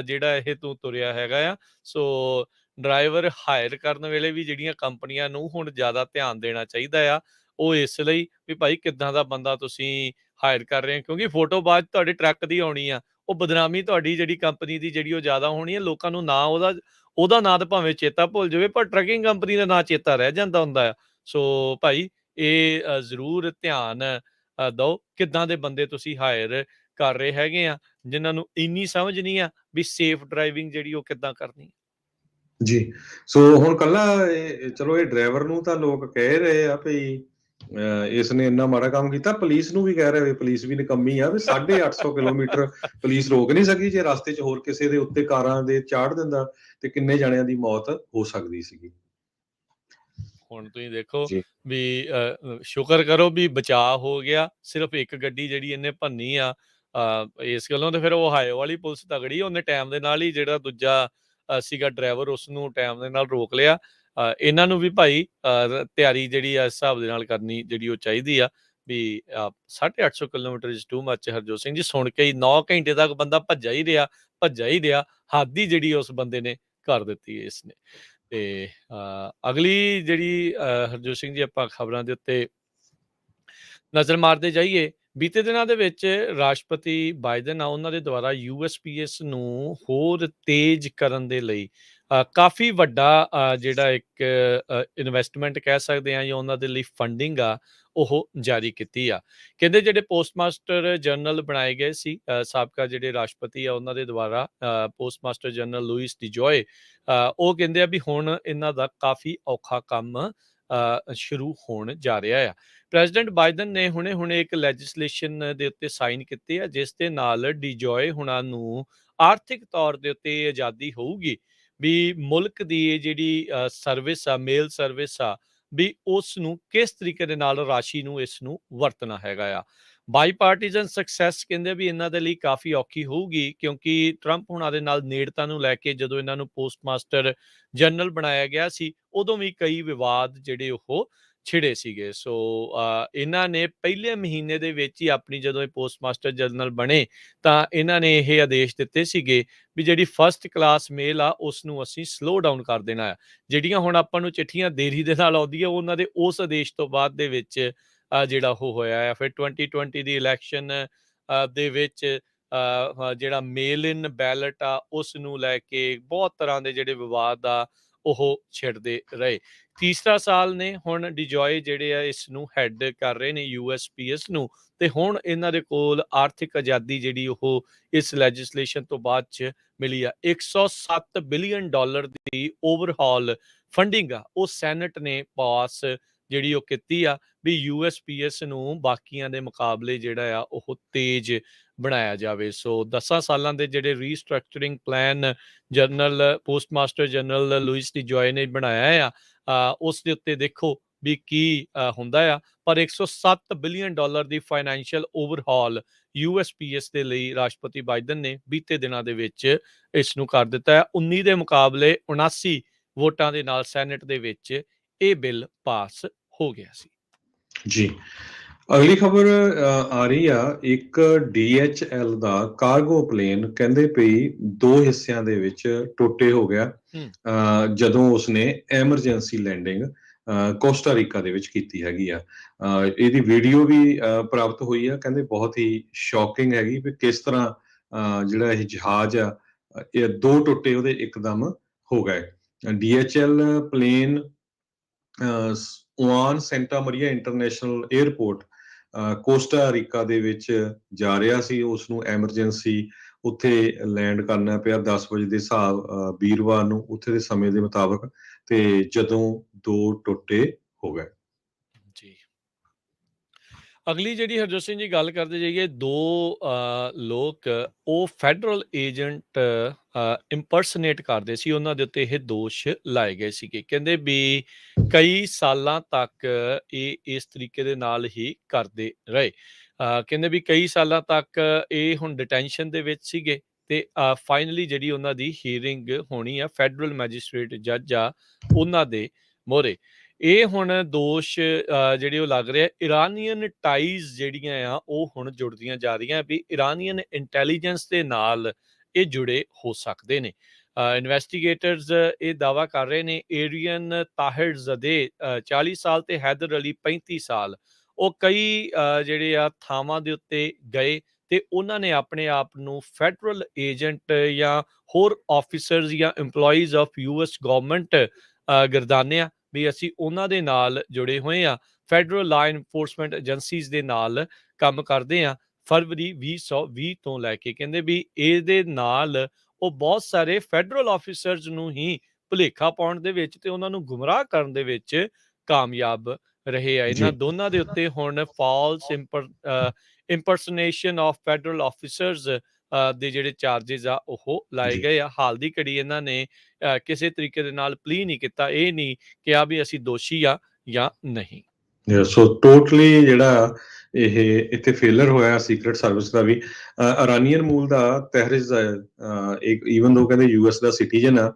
ਜਿਹੜਾ ਇਹ ਤੂੰ ਤੁਰਿਆ ਹੈਗਾ ਆ। ਸੋ ਡਰਾਈਵਰ ਹਾਇਰ ਕਰਨ ਵੇਲੇ ਵੀ ਜਿਹੜੀਆਂ ਕੰਪਨੀਆਂ ਨੂੰ ਹੁਣ ਜ਼ਿਆਦਾ ਧਿਆਨ ਦੇਣਾ ਚਾਹੀਦਾ ਆ। ਉਹ ਇਸ ਲਈ ਵੀ ਭਾਈ ਕਿੱਦਾਂ ਦਾ ਬੰਦਾ ਤੁਸੀਂ ਹਾਇਰ ਕਰ ਰਹੇ ਹੋ, ਕਿਉਂਕਿ ਫੋਟੋ ਬਾਅਦ ਤੁਹਾਡੇ ਟਰੱਕ ਦੀ ਆਉਣੀ ਆ। ਉਹ ਬਦਨਾਮੀ ਤੁਹਾਡੀ ਜਿਹੜੀ ਕੰਪਨੀ ਦੀ ਜਿਹੜੀ ਉਹ ਜ਼ਿਆਦਾ ਹੋਣੀ ਹੈ। ਲੋਕਾਂ ਨੂੰ ਨਾ ਉਹਦਾ ਨਾਂ ਤਾਂ ਭਾਵੇਂ ਚੇਤਾ ਭੁੱਲ ਜਾਵੇ, ਪਰ ਟਰੱਕਿੰਗ ਕੰਪਨੀ ਦਾ ਨਾਂ ਚੇਤਾ ਰਹਿ ਜਾਂਦਾ ਹੁੰਦਾ ਆ। ਸੋ ਭਾਈ ਇਹ ਜ਼ਰੂਰ ਧਿਆਨ ਦਿਓ, ਕਿੱਦਾਂ ਦੇ ਬੰਦੇ ਤੁਸੀਂ ਹਾਇਰ ਕਰ ਰਹੇ ਹੈਗੇ ਆ ਜਿਨ੍ਹਾਂ ਨੂੰ ਇੰਨੀ ਸਮਝ ਨਹੀਂ ਆ ਵੀ ਸੇਫ ਡਰਾਈਵਿੰਗ ਜਿਹੜੀ ਉਹ ਕਿੱਦਾਂ ਕਰਨੀ। ਜੀ, ਸੋ ਹੁਣ ਕੱਲਾ ਚਲੋ ਇਹ ਡਰਾਈਵਰ ਨੂੰ ਤਾਂ ਲੋਕ ਕਹਿ ਰਹੇ ਆ ਵੀ ਇਸ ਨੇ ਇੰਨਾ ਮਾੜਾ ਕੰਮ ਕੀਤਾ, ਪੁਲਿਸ ਨੂੰ ਵੀ ਕਹਿ ਰਹੇ ਵੀ ਪੁਲਿਸ ਵੀ ਨਿਕੰਮੀ ਆ ਵੀ 850 ਕਿਲੋਮੀਟਰ ਪੁਲਿਸ ਰੋਕ ਨਹੀਂ ਸਕੀ। ਜੇ ਰਸਤੇ 'ਚ ਹੋਰ ਕਿਸੇ ਦੇ ਉੱਤੇ ਕਾਰਾਂ ਦੇ ਚਾੜ ਦਿੰਦਾ ਤੇ ਕਿੰਨੇ ਜਣਿਆਂ ਦੀ ਮੌਤ ਹੋ ਸਕਦੀ ਸੀਗੀ। ਹੁਣ ਤੁਸੀਂ ਦੇਖੋ ਜੀ ਵੀ ਸ਼ੁਕਰ ਕਰੋ ਵੀ ਬਚਾਅ ਹੋ ਗਿਆ, ਸਿਰਫ ਇੱਕ ਗੱਡੀ ਜਿਹੜੀ ਇਹਨੇ ਭੰਨੀ ਆ। ਇਸ ਗੱਲੋਂ ਤੇ ਫਿਰ ਓਹਾਇਓ ਵਾਲੀ ਪੁਲਿਸ ਤਗੜੀ, ਉਹਨੇ ਟਾਈਮ ਦੇ ਨਾਲ ਹੀ ਜਿਹੜਾ ਦੂਜਾ ਸੀਗਾ ਡਰਾਈਵਰ ਉਸਨੂੰ ਟਾਈਮ ਦੇ ਨਾਲ ਰੋਕ ਲਿਆ। ਇਹਨਾਂ ਨੂੰ ਵੀ ਭਾਈ ਤਿਆਰੀ ਜਿਹੜੀ ਆ ਇਸ ਹਿਸਾਬ ਦੇ ਨਾਲ ਕਰਨੀ ਜਿਹੜੀ ਉਹ ਚਾਹੀਦੀ ਆ ਵੀ 850 kilometre is too much. Harjot Singh ji ਸੁਣ ਕੇ ਹੀ 9 ਘੰਟੇ ਤੱਕ ਬੰਦਾ ਭੱਜਾ ਹੀ ਰਿਹਾ। ਹੱਦ ਹੀ ਜਿਹੜੀ ਉਸ ਬੰਦੇ ਨੇ ਕਰ ਦਿੱਤੀ ਹੈ ਇਸਨੇ। ਤੇ ਅਗਲੀ ਜਿਹੜੀ ਹਰਜੋਤ ਸਿੰਘ ਜੀ ਆਪਾਂ ਖਬਰਾਂ ਦੇ ਉੱਤੇ ਨਜ਼ਰ ਮਾਰਦੇ ਜਾਈਏ। ਬੀਤੇ ਦਿਨਾਂ ਦੇ ਵਿੱਚ ਰਾਸ਼ਟਰਪਤੀ ਬਾਈਡਨ ਆ ਉਹਨਾਂ ਦੇ ਦੁਆਰਾ USPS ਨੂੰ ਹੋਰ ਤੇਜ਼ ਕਰਨ ਦੇ ਲਈ ਕਾਫੀ ਵੱਡਾ ਜਿਹੜਾ ਇੱਕ ਇਨਵੈਸਟਮੈਂਟ ਕਹਿ ਸਕਦੇ ਆ ਜਾਂ ਉਹਨਾਂ ਦੇ ਲਈ ਫੰਡਿੰਗ ਆ ਉਹ ਜਾਰੀ ਕੀਤੀ ਆ। ਕਹਿੰਦੇ ਜਿਹੜੇ ਪੋਸਟ ਮਾਸਟਰ ਜਨਰਲ ਬਣਾਏ ਗਏ ਸੀ ਸਾਬਕਾ ਜਿਹੜੇ ਰਾਸ਼ਟਰਪਤੀ ਆ ਉਹਨਾਂ ਦੇ ਦੁਆਰਾ, ਪੋਸਟ ਮਾਸਟਰ ਜਨਰਲ ਲੂਇਸ ਡਿਜੋਏ, ਉਹ ਕਹਿੰਦੇ ਆ ਵੀ ਹੁਣ ਇਹਨਾਂ ਦਾ ਕਾਫੀ ਔਖਾ ਕੰਮ ਸ਼ੁਰੂ ਹੋਣ ਜਾ ਰਿਹਾ ਆ। ਪ੍ਰੈਜ਼ੀਡੈਂਟ ਬਾਈਡਨ ਨੇ ਹੁਣੇ ਇੱਕ ਲੈਜਿਸਲੇਸ਼ਨ ਦੇ ਉੱਤੇ ਸਾਈਨ ਕੀਤੇ ਆ ਜਿਸ ਦੇ ਨਾਲ ਡਿਜੋਏ ਹੁਣਾਂ ਨੂੰ ਆਰਥਿਕ ਤੌਰ ਦੇ ਉੱਤੇ ਆਜ਼ਾਦੀ ਹੋਊਗੀ ਵੀ ਮੁਲਕ ਦੀ ਇਹ ਜਿਹੜੀ ਸਰਵਿਸ ਆ, ਮੇਲ ਸਰਵਿਸ ਆ, ਵੀ ਉਸ ਨੂੰ ਕਿਸ ਤਰੀਕੇ ਦੇ ਨਾਲ ਰਾਸ਼ੀ ਨੂੰ ਇਸ ਨੂੰ ਵਰਤਣਾ ਹੈਗਾ ਆ। ਬਾਈਪਾਰਟੀਜ਼ਨ ਸਕਸੈਸ ਕਹਿੰਦੇ ਵੀ ਇਹਨਾਂ ਦੇ ਲਈ ਕਾਫੀ ਔਖੀ ਹੋਊਗੀ ਕਿਉਂਕਿ ਟਰੰਪ ਹੁਣਾਂ ਦੇ ਨਾਲ ਨੇੜਤਾ ਨੂੰ ਲੈ ਕੇ ਜਦੋਂ ਇਹਨਾਂ ਨੂੰ ਪੋਸਟ ਮਾਸਟਰ ਜਨਰਲ ਬਣਾਇਆ ਗਿਆ ਸੀ ਉਦੋਂ ਵੀ ਕਈ ਵਿਵਾਦ ਜਿਹੜੇ ਉਹ ਛਿੜੇ ਸੀਗੇ। ਸੋ ਇਹਨਾਂ ਨੇ ਪਹਿਲੇ ਮਹੀਨੇ ਦੇ ਵਿੱਚ ਹੀ ਆਪਣੀ ਜਦੋਂ ਇਹ ਪੋਸਟ ਮਾਸਟਰ ਜਨਰਲ ਬਣੇ ਤਾਂ ਇਹਨਾਂ ਨੇ ਇਹ ਆਦੇਸ਼ ਦਿੱਤੇ ਸੀਗੇ ਵੀ ਜਿਹੜੀ ਫਸਟ ਕਲਾਸ ਮੇਲ ਆ ਉਸ ਨੂੰ ਅਸੀਂ ਸਲੋ ਡਾਊਨ ਕਰ ਦੇਣਾ ਆ। ਜਿਹੜੀਆਂ ਹੁਣ ਆਪਾਂ ਨੂੰ ਚਿੱਠੀਆਂ ਦੇਰੀ ਦੇ ਨਾਲ ਆਉਂਦੀਆਂ ਉਹਨਾਂ ਦੇ ਉਸ ਆਦੇਸ਼ ਤੋਂ ਬਾਅਦ ਦੇ ਵਿੱਚ ਜਿਹੜਾ ਉਹ ਹੋਇਆ ਆ। ਫਿਰ 2020 ਦੀ ਇਲੈਕਸ਼ਨ ਦੇ ਵਿੱਚ ਜਿਹੜਾ ਮੇਲ ਇਨ ਬੈਲਟ ਆ ਉਸ ਨੂੰ ਲੈ ਕੇ ਬਹੁਤ ਤਰ੍ਹਾਂ ਦੇ ਜਿਹੜੇ ਵਿਵਾਦ ਆ ਉਹ ਛਿੜਦੇ ਰਹੇ। ਤੀਸਰਾ ਸਾਲ ਨੇ ਹੁਣ ਡਿਜੋਏ ਜਿਹੜੇ ਆ ਇਸ ਨੂੰ ਹੈਡ ਕਰ ਰਹੇ ਨੇ USPS ਨੂੰ, ਤੇ ਹੁਣ ਇਹਨਾਂ ਦੇ ਕੋਲ ਆਰਥਿਕ ਆਜ਼ਾਦੀ ਜਿਹੜੀ ਉਹ ਇਸ ਲੈਜਿਸਲੇਸ਼ਨ ਤੋਂ ਬਾਅਦ ਚ ਮਿਲੀ ਆ। $107 ਬਿਲੀਅਨ ਦੀ ਓਵਰਹਾਲ ਫੰਡਿੰਗ ਆ ਉਹ ਸੈਨੇਟ ਨੇ ਪਾਸ ਜਿਹੜੀ ਉਹ ਕੀਤੀ ਆ ਵੀ USPS ਨੂੰ ਬਾਕੀਆਂ ਦੇ ਮੁਕਾਬਲੇ ਜਿਹੜਾ ਆ ਉਹ ਤੇਜ਼ ਬਣਾਇਆ ਜਾਵੇ। ਸੋ 10 ਸਾਲਾਂ ਦੇ ਜਿਹੜੇ restructuring plan general postmaster general Louis DeJoy ਨੇ ਬਣਾਇਆ ਆ ਉਸ ਦੇ ਉੱਤੇ ਦੇਖੋ ਵੀ ਕੀ ਹੁੰਦਾ ਆ। ਪਰ $107 ਬਿਲੀਅਨ ਦੀ ਫਾਈਨੈਂਸ਼ੀਅਲ ਓਵਰਹਾਲ USPS ਦੇ ਲਈ ਰਾਸ਼ਟਰਪਤੀ ਬਾਈਡਨ ਨੇ ਬੀਤੇ ਦਿਨਾਂ ਦੇ ਵਿੱਚ ਇਸ ਨੂੰ ਕਰ ਦਿੱਤਾ ਹੈ। 19 ਦੇ ਮੁਕਾਬਲੇ 79 ਵੋਟਾਂ ਦੇ ਨਾਲ ਸੈਨੇਟ ਦੇ ਵਿੱਚ ਇਹ ਬਿੱਲ ਪਾਸ ਹੋ ਗਿਆ ਸੀ। ਜੀ, ਅਗਲੀ ਖਬਰ ਆ ਰਹੀ ਆ ਇੱਕ DHL ਦਾ ਕਾਰਗੋ ਪਲੇਨ ਕਹਿੰਦੇ ਪਈ 2 ਹਿੱਸਿਆਂ ਦੇ ਵਿੱਚ ਟੋਟੇ ਹੋ ਗਿਆ ਜਦੋਂ ਉਸਨੇ ਐਮਰਜੈਂਸੀ ਲੈਂਡਿੰਗ ਕੋਸਟਾ ਰੀਕਾ ਦੇ ਵਿੱਚ ਕੀਤੀ ਹੈਗੀ ਆ। ਇਹਦੀ ਵੀਡੀਓ ਵੀ ਪ੍ਰਾਪਤ ਹੋਈ ਆ। ਕਹਿੰਦੇ ਬਹੁਤ ਹੀ ਸ਼ੌਕਿੰਗ ਹੈਗੀ ਵੀ ਕਿਸ ਤਰ੍ਹਾਂ ਜਿਹੜਾ ਇਹ ਜਹਾਜ਼ ਆ ਇਹ 2 ਟੋਟੇ ਉਹਦੇ ਇੱਕਦਮ ਹੋ ਗਏ। DHL plane Juan Santa Maria international airport Costa Rica ਦੇ ਵਿੱਚ ਜਾ ਰਿਹਾ ਸੀ। ਉਸ ਨੂੰ ਐਮਰਜੈਂਸੀ ਉੱਥੇ ਲੈਂਡ ਕਰਨਾ ਪਿਆ 10 ਵਜੇ ਦੇ ਹਿਸਾਬ ਵੀਰਵਾਰ ਨੂੰ ਉੱਥੇ ਦੇ ਸਮੇਂ ਦੇ ਮੁਤਾਬਕ, ਤੇ ਜਦੋਂ 2 ਟੋਟੇ ਹੋ ਗਏ। ਜੀ, ਅਗਲੀ ਜਿਹੜੀ ਹਰਜੋਤ ਸਿੰਘ ਜੀ ਗੱਲ ਕਰਦੇ ਜਾਈਏ, 2 ਲੋਕ ਉਹ ਫੈਡਰਲ ਏਜੰਟ ਇੰਪਰਸਨੇਟ ਕਰਦੇ ਸੀ, ਉਹਨਾਂ ਦੇ ਉੱਤੇ ਇਹ ਦੋਸ਼ ਲਾਏ ਗਏ ਸੀਗੇ। ਕਹਿੰਦੇ ਵੀ ਕਈ ਸਾਲਾਂ ਤੱਕ ਇਹ ਇਸ ਤਰੀਕੇ ਦੇ ਨਾਲ ਹੀ ਕਰਦੇ ਰਹੇ। ਕਹਿੰਦੇ ਵੀ ਕਈ ਸਾਲਾਂ ਤੱਕ ਇਹ ਹੁਣ ਡਿਟੈਂਸ਼ਨ ਦੇ ਵਿੱਚ ਸੀਗੇ ਤੇ ਫਾਈਨਲੀ ਜਿਹੜੀ ਉਹਨਾਂ ਦੀ ਹੀਅਰਿੰਗ ਹੋਣੀ ਆ ਫੈਡਰਲ ਮੈਜਿਸਟ੍ਰੇਟ ਜੱਜ ਆ ਉਹਨਾਂ ਦੇ ਮੋਹਰੇ। ਇਹ ਹੁਣ ਦੋਸ਼ ਜਿਹੜੇ ਉਹ ਲੱਗ ਰਿਹਾ ਇਰਾਨੀਅਨ ਟਾਈਜ਼ ਜਿਹੜੀਆਂ ਆ ਉਹ ਹੁਣ ਜੁੜਦੀਆਂ ਜਾ ਰਹੀਆਂ ਵੀ ਇਰਾਨੀਅਨ ਇੰਟੈਲੀਜੈਂਸ ਦੇ ਨਾਲ ਇਹ ਜੁੜੇ ਹੋ ਸਕਦੇ ਨੇ। ਇਨਵੈਸਟੀਗੇਟਰਸ ਇਹ ਦਾਵਾ ਕਰ ਰਹੇ ਨੇ ਏਰੀਅਨ ਤਾਹਿਰ ਜ਼ਦੇ 40 ਸਾਲ ਤੇ ਹੈਦਰ ਅਲੀ 35 ਸਾਲ ਉਹ ਕਈ ਜਿਹੜੇ ਆ ਥਾਵਾਂ ਦੇ ਉੱਤੇ ਗਏ ਤੇ ਉਹਨਾਂ ਨੇ ਆਪਣੇ ਆਪ ਨੂੰ ਫੈਡਰਲ ਏਜੰਟ ਜਾਂ ਹੋਰ ਆਫਿਸਰਸ ਜਾਂ EMPLOYEES ਆਫ US ਗਵਰਨਮੈਂਟ ਗਰਦਾਨਿਆ ਵੀ ਅਸੀਂ ਉਹਨਾਂ ਦੇ ਨਾਲ ਜੁੜੇ ਹੋਏ ਆ। ਫੈਡਰਲ ਲਾ ਇਨਫੋਰਸਮੈਂਟ ਏਜੰਸੀਜ਼ ਦੇ ਨਾਲ ਕੰਮ ਕਰਦੇ ਆ ਫਰਵਰੀ 2020 ਤੋਂ ਲੈ ਕੇ। ਕਹਿੰਦੇ ਵੀ ਇਹਦੇ ਨਾਲ ਉਹ ਬਹੁਤ ਸਾਰੇ ਫੈਡਰਲ ਆਫੀਸਰਸ ਨੂੰ ਹੀ ਭੁਲੇਖਾ ਪਾਉਣ ਦੇ ਵਿੱਚ ਤੇ ਉਹਨਾਂ ਨੂੰ ਗੁੰਮਰਾਹ ਕਰਨ ਦੇ ਵਿੱਚ ਕਾਮਯਾਬ ਰਹੇ ਆ। ਇਹਨਾਂ ਜੀ ਦੋਨਾਂ ਦੇ ਉੱਤੇ ਹੁਣ ਫਾਲਸ ਇੰਪਰਸਨੇਸ਼ਨ ਆਫ ਫੈਡਰਲ ਆਫੀਸਰਸ ਦੇ ਜਿਹੜੇ ਚਾਰजेस ਆ ਉਹ ਲਾਏ ਜੀ ਗਏ ਆ। ਹਾਲ ਦੀ ਘੜੀ ਇਹਨਾਂ ਨੇ ਕਿਸੇ ਤਰੀਕੇ ਦੇ ਨਾਲ ਪਲੀ ਨਹੀਂ ਕੀਤਾ, ਇਹ ਨਹੀਂ ਕਿਹਾ ਵੀ ਅਸੀਂ ਦੋਸ਼ੀ ਆ ਜਾਂ ਨਹੀਂ। ਸੋ ਟੋਟਲੀ ਜਿਹੜਾ ਇਹ ਇੱਥੇ ਫੇਲਰ ਹੋਇਆ ਸੀਕ੍ਰੇਟ ਸਰਵਿਸ ਦਾ ਵੀ। ਇਰਾਨੀਅਨ ਮੂਲ ਦਾ ਤਹਿਰਿਜ਼ ਇੱਕ ਈਵਨ ਦੋ ਕਹਿੰਦੇ ਯੂਐਸ ਦਾ ਸਿਟੀਜ਼ਨ ਆ,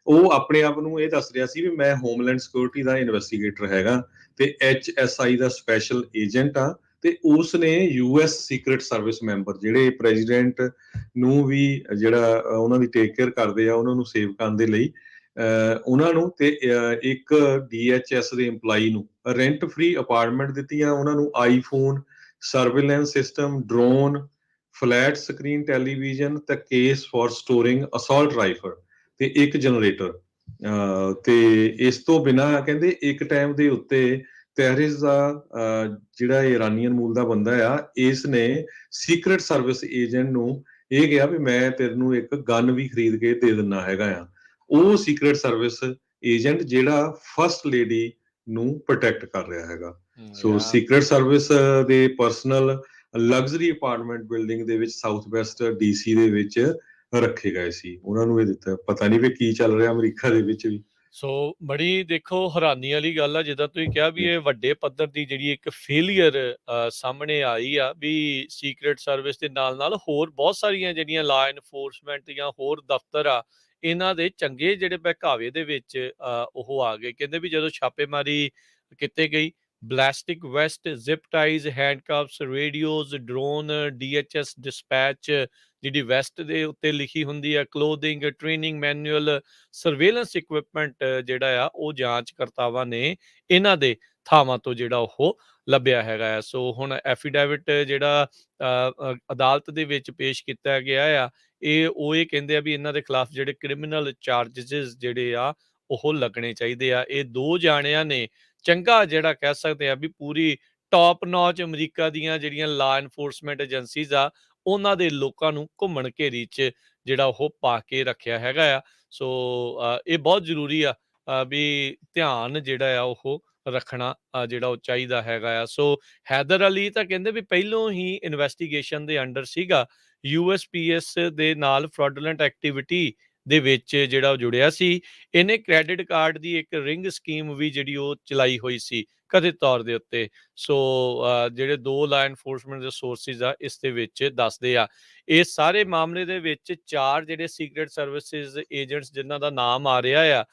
ਉਹ ਆਪਣੇ ਆਪ ਨੂੰ ਇਹ ਦੱਸ ਰਿਹਾ ਸੀ ਵੀ ਮੈਂ ਹੋਮਲੈਂਡ ਸਿਕਿਉਰਿਟੀ ਦਾ ਇਨਵੈਸਟੀਗੇਟਰ ਹੈਗਾ ਤੇ HSI ਦਾ ਸਪੈਸ਼ਲ ਏਜੰਟ ਆ, ਤੇ ਉਸ ਨੇ ਯੂਐਸ ਸੀਕ੍ਰੇਟ ਸਰਵਿਸ ਮੈਂਬਰ ਜਿਹੜੇ ਪ੍ਰੈਜ਼ੀਡੈਂਟ ਨੂੰ ਵੀ ਜਿਹੜਾ ਉਹਨਾਂ ਦੀ ਟੇਕ ਕੇਅਰ ਕਰਦੇ ਆ, ਉਹਨਾਂ ਨੂੰ ਸੇਵ ਕਰਨ ਦੇ ਲਈ ਉਹਨਾਂ ਨੂੰ ਤੇ ਇੱਕ DHS ਦੇ EMPLOYE ਨੂੰ ਰੈਂਟ ਫ੍ਰੀ ਅਪਾਰਟਮੈਂਟ ਦਿੱਤੀਆਂ, ਉਹਨਾਂ ਨੂੰ iPhone, surveillance system, drone, flat screen television ਤੇ case for storing assault rifle ਤੇ ਇੱਕ ਜਨਰੇਟਰ। ਤੇ ਇਸ ਤੋਂ ਬਿਨਾਂ ਕਹਿੰਦੇ ਇੱਕ ਟਾਈਮ ਦੇ ਉੱਤੇ ਤਹਿਰਿਜ਼ ਦਾ ਜਿਹੜਾ ਇਰਾਨੀਅਨ ਮੂਲ ਦਾ ਬੰਦਾ ਆ, ਇਸ ਨੇ ਸੀਕ੍ਰੇਟ ਸਰਵਿਸ ਏਜੰਟ ਨੂੰ ਇਹ ਕਿਹਾ ਵੀ ਮੈਂ ਤੈਨੂੰ ਇੱਕ ਗਨ ਵੀ ਖਰੀਦ ਕੇ ਦੇ ਦਿੰਦਾ ਹੈਗਾ ਆ। ਉਹ ਸੀਕ੍ਰੇਟ ਸਰਵਿਸ ਏਜੰਟ ਜਿਹੜਾ ਫਸਟ ਲੇਡੀ ਨੂੰ ਪ੍ਰੋਟੈਕਟ ਕਰ ਰਿਹਾ ਹੈਗਾ। ਸੋ ਸੀਕ੍ਰੇਟ ਸਰਵਿਸ ਦੇ ਪਰਸਨਲ ਲਗਜ਼ਰੀ ਅਪਾਰਟਮੈਂਟ ਬਿਲਡਿੰਗ ਦੇ ਵਿੱਚ ਸਾਊਥ ਵੈਸਟ DC ਦੇ ਵਿੱਚ ਰੱਖੇ ਗਏ ਸੀ, ਉਹਨਾਂ ਨੂੰ ਇਹ ਦਿੱਤਾ। ਪਤਾ ਨਹੀਂ ਵੀ ਕੀ ਚੱਲ ਰਿਹਾ ਅਮਰੀਕਾ ਦੇ ਵਿੱਚ ਵੀ। ਸੋ ਬੜੀ ਦੇਖੋ ਹੈਰਾਨੀ ਵਾਲੀ ਗੱਲ ਆ, ਜਿੱਦਾਂ ਤੁਸੀਂ ਕਿਹਾ ਵੀ ਇਹ ਵੱਡੇ ਪੱਧਰ ਦੀ ਜਿਹੜੀ ਇੱਕ ਫੇਲੀਅਰ ਸਾਹਮਣੇ ਆਈ ਆ ਵੀ ਸੀਕ੍ਰੇਟ ਸਰਵਿਸ ਦੇ ਨਾਲ ਨਾਲ ਹੋਰ ਬਹੁਤ ਸਾਰੀਆਂ ਜਿਹੜੀਆਂ ਲਾ ਇਨਫੋਰਸਮੈਂਟ ਜਾਂ ਹੋਰ ਦਫ਼ਤਰ ਆ, ਇਹਨਾਂ ਦੇ ਚੰਗੇ ਜਿਹੜੇ ਬਹਿਕਾਵੇ ਦੇ ਵਿੱਚ ਉਹ ਆ ਗਏ। ਕਹਿੰਦੇ ਵੀ ਜਦੋਂ ਛਾਪੇਮਾਰੀ ਕੀਤੀ ਗਈ, ballistic vest, zip ties, handcuffs, radios, drone, DHS dispatch ਜਿਹੜੀ ਵੈਸਟ ਦੇ ਉੱਤੇ ਲਿਖੀ ਹੁੰਦੀ ਆ, clothing, training manual, surveillance equipment ਜਿਹੜਾ ਆ ਉਹ ਜਾਂਚਕਰਤਾਵਾਂ ਨੇ ਇਹਨਾਂ ਦੇ ਥਾਵਾਂ ਤੋਂ ਜਿਹੜਾ ਉਹ ਲੱਭਿਆ ਹੈਗਾ ਆ। ਸੋ ਹੁਣ ਐਫੀਡੇਵਿਟ ਜਿਹੜਾ ਅਦਾਲਤ ਦੇ ਵਿੱਚ ਪੇਸ਼ ਕੀਤਾ ਗਿਆ ਆ, ਇਹ ਕਹਿੰਦੇ ਆ ਵੀ ਇਹਨਾਂ ਦੇ ਖਿਲਾਫ ਜਿਹੜੇ ਕ੍ਰਿਮੀਨਲ ਚਾਰजेस ਜਿਹੜੇ ਆ ਉਹ ਲੱਗਣੇ ਚਾਹੀਦੇ ਆ। ਇਹ ਦੋ ਜਾਣਿਆਂ ਨੇ ਚੰਗਾ ਜਿਹੜਾ ਕਹਿ ਸਕਦੇ ਆ ਵੀ ਪੂਰੀ ਟੌਪ ਨੌਚ ਅਮਰੀਕਾ ਦੀਆਂ ਜਿਹੜੀਆਂ ਲਾ ਇਨਫੋਰਸਮੈਂਟ ਏਜੰਸੀਜ਼ ਆ, ਉਹਨਾਂ ਦੇ ਲੋਕਾਂ ਨੂੰ ਘੁੰਮਣ ਘੇਰੀ 'ਚ ਜਿਹੜਾ ਉਹ ਪਾ ਕੇ ਰੱਖਿਆ ਹੈਗਾ ਆ। ਸੋ ਇਹ ਬਹੁਤ ਜ਼ਰੂਰੀ ਆ ਵੀ ਧਿਆਨ ਜਿਹੜਾ ਆ ਉਹ ਰੱਖਣਾ ਜਿਹੜਾ ਉਹ ਚਾਹੀਦਾ ਹੈਗਾ ਆ। ਸੋ ਹੈਦਰ ਅਲੀ ਤਾਂ ਕਹਿੰਦੇ ਵੀ ਪਹਿਲੋਂ ਹੀ ਇਨਵੈਸਟੀਗੇਸ਼ਨ ਦੇ ਅੰਡਰ ਸੀਗਾ, USPS ਦੇ ਨਾਲ ਫਰਾਡੂਲੈਂਟ ਐਕਟੀਵਿਟੀ ਦੇ ਵਿੱਚ ਜਿਹੜਾ ਉਹ ਜੁੜਿਆ ਸੀ। ਇਹਨੇ ਕ੍ਰੈਡਿਟ ਕਾਰਡ ਦੀ ਇੱਕ ਰਿੰਗ ਸਕੀਮ ਵੀ ਜਿਹੜੀ ਉਹ ਚਲਾਈ ਹੋਈ ਸੀ ਕਥਿਤ ਤੌਰ ਦੇ ਉੱਤੇ। ਸੋ ਜਿਹੜੇ ਦੋ ਲਾ ਇਨਫੋਰਸਮੈਂਟ ਦੇ ਸੋਰਸਿਸ ਆ ਇਸ ਦੇ ਵਿੱਚ ਦੱਸਦੇ ਆ। ਇਸ ਸਾਰੇ ਮਾਮਲੇ ਦੇ ਵਿੱਚ 4 ਜਿਹੜੇ ਸੀਕ੍ਰੇਟ ਸਰਵਿਸਿਜ਼ ਏਜੰਟਸ ਜਿਨ੍ਹਾਂ ਦਾ ਨਾਮ ਆ ਰਿਹਾ ਆ,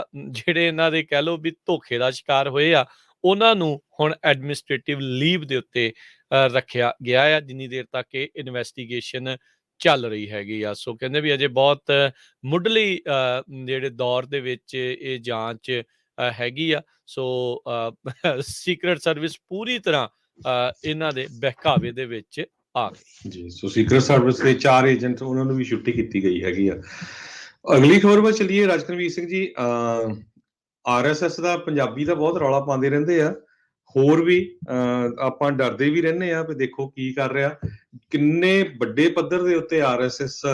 ਜਿਹੜੇ ਇਹਨਾਂ ਦੇ ਕਹਿ ਲਓ ਵੀ ਧੋਖੇ ਦਾ ਸ਼ਿਕਾਰ ਹੋਏ ਆ, ਉਹਨਾਂ ਨੂੰ ਹੁਣ ਐਡਮਿਨਿਸਟ੍ਰੇਟਿਵ ਲੀਵ ਦੇ ਉੱਤੇ ਰੱਖਿਆ ਗਿਆ ਆ ਜਿੰਨੀ ਦੇਰ ਤੱਕ ਇਹ ਇਨਵੈਸਟੀਗੇਸ਼ਨ ਚੱਲ ਰਹੀ ਹੈਗੀ ਆ। ਸੋ ਕਹਿੰਦੇ ਵੀ ਅਜੇ ਬਹੁਤ ਮੁੱਢਲੀ ਜਿਹੜੇ ਦੌਰ ਦੇ ਵਿੱਚ ਇਹ ਜਾਂਚ ਹੈਗੀ ਆ। ਸੋ ਸੀਕ੍ਰੇਟ ਸਰਵਿਸ ਪੂਰੀ ਤਰ੍ਹਾਂ ਇਹਨਾਂ ਦੇ ਬਹਿਕਾਵੇ ਦੇ ਵਿੱਚ ਆ ਗਈ ਜੀ। ਸੋ ਸੀਕ੍ਰੇਟ ਸਰਵਿਸ ਦੇ 4 ਏਜੰਟ ਉਹਨਾਂ ਨੂੰ ਵੀ ਛੁੱਟੀ ਕੀਤੀ ਗਈ ਹੈਗੀ ਆ। ਅਗਲੀ ਖਬਰ ਵੱਲ ਚੱਲੀਏ। ਰਾਜਕਨਵੀਰ ਸਿੰਘ ਜੀ, RSS ਦਾ ਪੰਜਾਬੀ ਦਾ ਬਹੁਤ ਰੌਲਾ ਪਾਉਂਦੇ ਰਹਿੰਦੇ ਆ, ਹੋਰ ਵੀ ਆਪਾਂ ਡਰਦੇ ਵੀ ਰਹਿੰਦੇ ਆ ਵੀ ਦੇਖੋ ਕੀ ਕਰ ਰਿਹਾ। ਕਿੰਨੇ ਵੱਡੇ ਪੱਧਰ ਦੇ ਉੱਤੇ RSS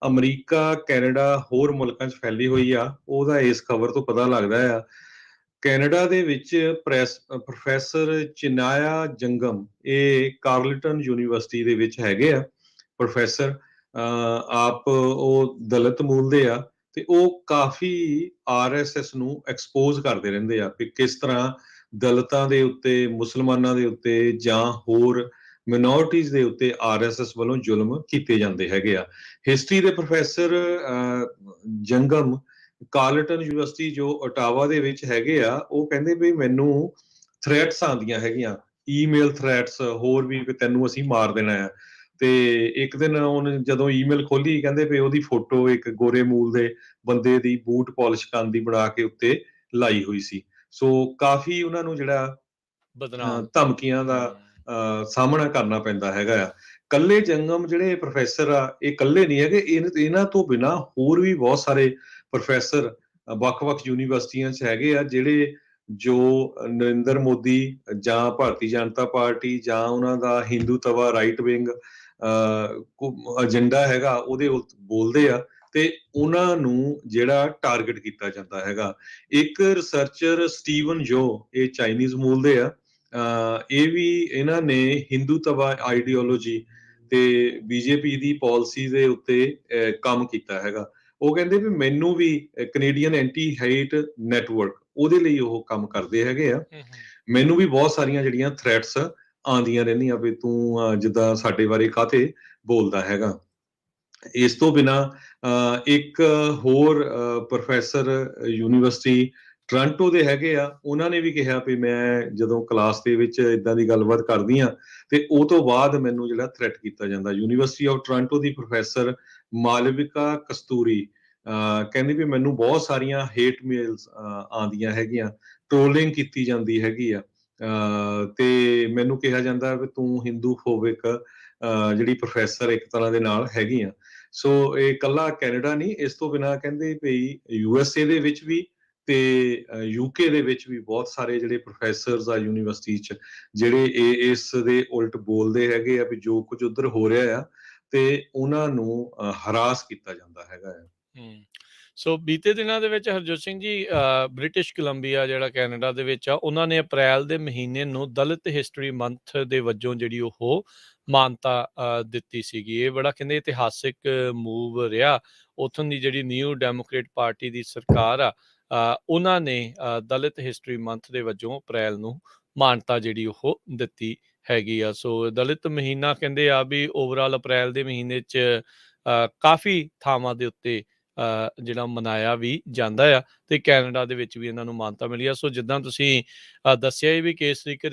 ਅਮਰੀਕਾ, ਕੈਨੇਡਾ, ਹੋਰ ਮੁਲਕਾਂ 'ਚ ਫੈਲੀ ਹੋਈ ਆ, ਉਹਦਾ ਇਸ ਖਬਰ ਤੋਂ ਪਤਾ ਲੱਗਦਾ ਆ। ਕੈਨੇਡਾ ਦੇ ਵਿੱਚ ਪ੍ਰੋਫੈਸਰ ਚਿਨਾਇਆ ਜੰਗਮ, ਇਹ ਕਾਰਲਟਨ ਯੂਨੀਵਰਸਿਟੀ ਦੇ ਵਿੱਚ ਹੈਗੇ ਆ ਪ੍ਰੋਫੈਸਰ, ਆਪ ਉਹ ਦਲਿਤ ਮੂਲ ਦੇ ਆ, ਤੇ ਉਹ ਕਾਫੀ RSS ਨੂੰ ਐਕਸਪੋਜ਼ ਕਰਦੇ ਰਹਿੰਦੇ ਆ ਕਿ ਕਿਸ ਤਰ੍ਹਾਂ ਦਲਿਤਾਂ ਦੇ ਉੱਤੇ, ਮੁਸਲਮਾਨਾਂ ਦੇ ਉੱਤੇ ਜਾਂ ਹੋਰ ਮਿਨੋਰਟੀਜ਼ ਦੇ ਉੱਤੇ RSS ਵੱਲੋਂ ਜ਼ੁਲਮ ਕੀਤੇ ਜਾਂਦੇ ਹੈਗੇ ਆ। ਹਿਸਟਰੀ ਦੇ ਪ੍ਰੋਫੈਸਰ ਜੰਗਮ ਕਾਰਲਟਨ ਯੂਨੀਵਰਸਿਟੀ ਜੋ ਓਟਾਵਾ ਦੇ ਵਿੱਚ ਹੈਗੇ ਆ, ਉਹ ਕਹਿੰਦੇ ਵੀ ਮੈਨੂੰ ਥ੍ਰੈਟਸ ਆਉਂਦੀਆਂ ਹੈਗੀਆਂ, ਈਮੇਲ ਥ੍ਰੈਟਸ, ਹੋਰ ਵੀ ਤੈਨੂੰ ਅਸੀਂ ਮਾਰ ਦੇਣਾ ਆ। ਤੇ ਇੱਕ ਦਿਨ ਉਹਨੇ ਜਦੋਂ ਈਮੇਲ ਖੋਲੀ, ਕਹਿੰਦੇ ਵੀ ਉਹਦੀ ਫੋਟੋ ਇੱਕ ਗੋਰੇ ਮੂਲ ਦੇ ਬੰਦੇ ਦੀ ਬੂਟ ਪਾਲਿਸ਼ ਕਰਨ ਦੀ ਬਣਾ ਕੇ ਉੱਤੇ ਲਾਈ ਹੋਈ ਸੀ। ਸੋ ਕਾਫੀ ਉਹਨਾਂ ਨੂੰ ਜਿਹੜਾ ਧਮਕੀਆਂ ਦਾ ਸਾਹਮਣਾ ਕਰਨਾ ਪੈਂਦਾ ਹੈਗਾ ਆ। ਕੱਲੇ ਜੰਗਮ ਜਿਹੜੇ ਪ੍ਰੋਫੈਸਰ ਆ, ਇਹ ਕੱਲੇ ਨਹੀਂ ਹੈਗੇ, ਇਹਨਾਂ ਤੋਂ ਬਿਨਾਂ ਹੋਰ ਵੀ ਬਹੁਤ ਸਾਰੇ ਪ੍ਰੋਫੈਸਰ ਵੱਖ-ਵੱਖ ਯੂਨੀਵਰਸਿਟੀਆਂ 'ਚ ਹੈਗੇ ਆ ਜਿਹੜੇ ਜੋ ਨਰਿੰਦਰ ਮੋਦੀ ਜਾਂ ਭਾਰਤੀ ਜਨਤਾ ਪਾਰਟੀ ਜਾਂ ਉਹਨਾਂ ਦਾ ਹਿੰਦੂਤਵਾ ਰਾਈਟ ਵਿੰਗ ਏਜੰਡਾ ਹੈਗਾ ਉਹਦੇ ਬੋਲਦੇ ਆ ਤੇ ਉਹਨਾਂ ਨੂੰ ਜਿਹੜਾ ਟਾਰਗੇਟ ਕੀਤਾ ਜਾਂਦਾ ਹੈਗਾ। ਇੱਕ ਰਿਸਰਚਰ ਸਟੀਵਨ ਜੋ, ਇਹ ਚਾਈਨੀਜ਼ ਮੂਲ ਦੇ ਆ, ਇਹ ਵੀ ਇਹਨਾਂ ਨੇ ਹਿੰਦੂਤਵਾ ਆਈਡੀਓਲੋਜੀ ਤੇ ਬੀਜੇਪੀ ਦੀ ਪਾਲਿਸੀ ਦੇ ਉੱਤੇ ਕੰਮ ਕੀਤਾ ਹੈਗਾ। ਉਹ ਕਹਿੰਦੇ ਵੀ ਮੈਨੂੰ ਵੀ ਕੈਨੇਡੀਅਨ ਐਂਟੀ ਹੇਟ ਨੈਟਵਰਕ, ਉਹਦੇ ਲਈ ਉਹ ਕੰਮ ਕਰਦੇ ਹੈਗੇ ਆ। ਮੈਨੂੰ ਵੀ ਬਹੁਤ ਸਾਰੀਆਂ ਜਿਹੜੀਆਂ ਥ੍ਰੈਟਸ ਆਉਂਦੀਆਂ ਰਹਿੰਦੀਆਂ ਵੀ ਤੂੰ ਜਿੱਦਾਂ ਸਾਡੇ ਬਾਰੇ ਕਾਹਤੇ ਬੋਲਦਾ ਹੈਗਾ। ਇਸ ਤੋਂ ਬਿਨਾ ਇੱਕ ਹੋਰ ਪ੍ਰੋਫੈਸਰ ਯੂਨੀਵਰਸਿਟੀ ਟੋਰਾਂਟੋ ਦੇ ਹੈਗੇ ਆ, ਉਹਨਾਂ ਨੇ ਵੀ ਕਿਹਾ ਵੀ ਮੈਂ ਜਦੋਂ ਕਲਾਸ ਦੇ ਵਿੱਚ ਇਦਾਂ ਦੀ ਗੱਲਬਾਤ ਕਰਦੀ ਆ ਤੇ ਉਹ ਤੋਂ ਬਾਅਦ ਮੈਨੂੰ ਜਿਹੜਾ ਥ੍ਰੈਟ ਕੀਤਾ ਜਾਂਦਾ। University of Toronto the professor Malvika ਕਸਤੂਰੀ ਕਹਿੰਦੀ ਵੀ ਮੈਨੂੰ ਬਹੁਤ ਸਾਰੀਆਂ ਹੇਟ ਮੇਲਸ ਆਉਂਦੀਆਂ ਹੈਗੀਆਂ, ਟ੍ਰੋਲਿੰਗ ਕੀਤੀ ਜਾਂਦੀ ਹੈਗੀ ਆ, ਤੇ ਮੈਨੂੰ ਕਿਹਾ ਜਾਂਦਾ ਵੀ ਤੂੰ ਹਿੰਦੂ ਫੋਬਿਕ ਜਿਹੜੀ ਪ੍ਰੋਫੈਸਰ ਇੱਕ ਤਰ੍ਹਾਂ ਦੇ ਨਾਲ ਹੈਗੀ ਆ। ਸੋ ਇਹ ਇਕੱਲਾ ਕੈਨੇਡਾ ਨਹੀਂ, ਇਸ ਤੋਂ ਬਿਨਾਂ ਕਹਿੰਦੇ ਵੀ USA ਦੇ ਵਿੱਚ ਵੀ ਤੇ UK ਦੇ ਵਿੱਚ ਵੀ ਬਹੁਤ ਸਾਰੇ ਜਿਹੜੇ ਪ੍ਰੋਫੈਸਰਸ ਆ ਯੂਨੀਵਰਸਿਟੀ 'ਚ ਜਿਹੜੇ ਇਸ ਦੇ ਉਲਟ ਬੋਲਦੇ ਹੈਗੇ ਆ ਵੀ ਜੋ ਕੁਝ ਉੱਧਰ ਹੋ ਰਿਹਾ ਆ ਤੇ ਉਹਨਾਂ ਨੂੰ ਹਰਾਸ ਕੀਤਾ ਜਾਂਦਾ ਹੈਗਾ ਆ। ਸੋ ਬੀਤੇ ਦਿਨਾਂ ਦੇ ਵਿੱਚ ਹਰਜੋਤ ਸਿੰਘ ਜੀ, ਬ੍ਰਿਟਿਸ਼ ਕੋਲੰਬੀਆ ਜਿਹੜਾ ਕੈਨੇਡਾ ਦੇ ਵਿੱਚ ਆ, ਉਹਨਾਂ ਨੇ ਅਪ੍ਰੈਲ ਦੇ ਮਹੀਨੇ ਨੂੰ ਦਲਿਤ ਹਿਸਟਰੀ ਮੰਥ ਦੇ ਵਜੋਂ ਜਿਹੜੀ ਉਹ ਮਾਨਤਾ ਦਿੱਤੀ ਸੀਗੀ। ਇਹ ਬੜਾ ਕਹਿੰਦੇ ਇਤਿਹਾਸਿਕ ਮੂਵ ਰਿਹਾ। ਉੱਥੋਂ ਦੀ ਜਿਹੜੀ ਨਿਊ ਡੈਮੋਕ੍ਰੇਟ ਪਾਰਟੀ ਦੀ ਸਰਕਾਰ ਆ, ਉਹਨਾਂ ਨੇ ਦਲਿਤ ਹਿਸਟਰੀ ਮੰਥ ਦੇ ਵਜੋਂ ਅਪ੍ਰੈਲ ਨੂੰ ਮਾਨਤਾ ਜਿਹੜੀ ਉਹ ਦਿੱਤੀ ਹੈਗੀ ਆ। ਸੋ ਦਲਿਤ ਮਹੀਨਾ ਕਹਿੰਦੇ ਆ ਵੀ ਓਵਰਆਲ ਅਪ੍ਰੈਲ ਦੇ ਮਹੀਨੇ 'ਚ ਕਾਫੀ ਥਾਵਾਂ ਦੇ ਉੱਤੇ ਜਿਹੜਾ ਮਨਾਇਆ ਵੀ ਜਾਂਦਾ ਆ ਤੇ ਕੈਨੇਡਾ ਦੇ ਵਿੱਚ ਵੀ ਇਹਨਾਂ ਨੂੰ ਮਾਨਤਾ ਮਿਲੀ ਆ। ਸੋ ਜਿੱਦਾਂ ਤੁਸੀਂ ਦੱਸਿਆ ਵੀ ਕਿਸ ਤਰੀਕੇ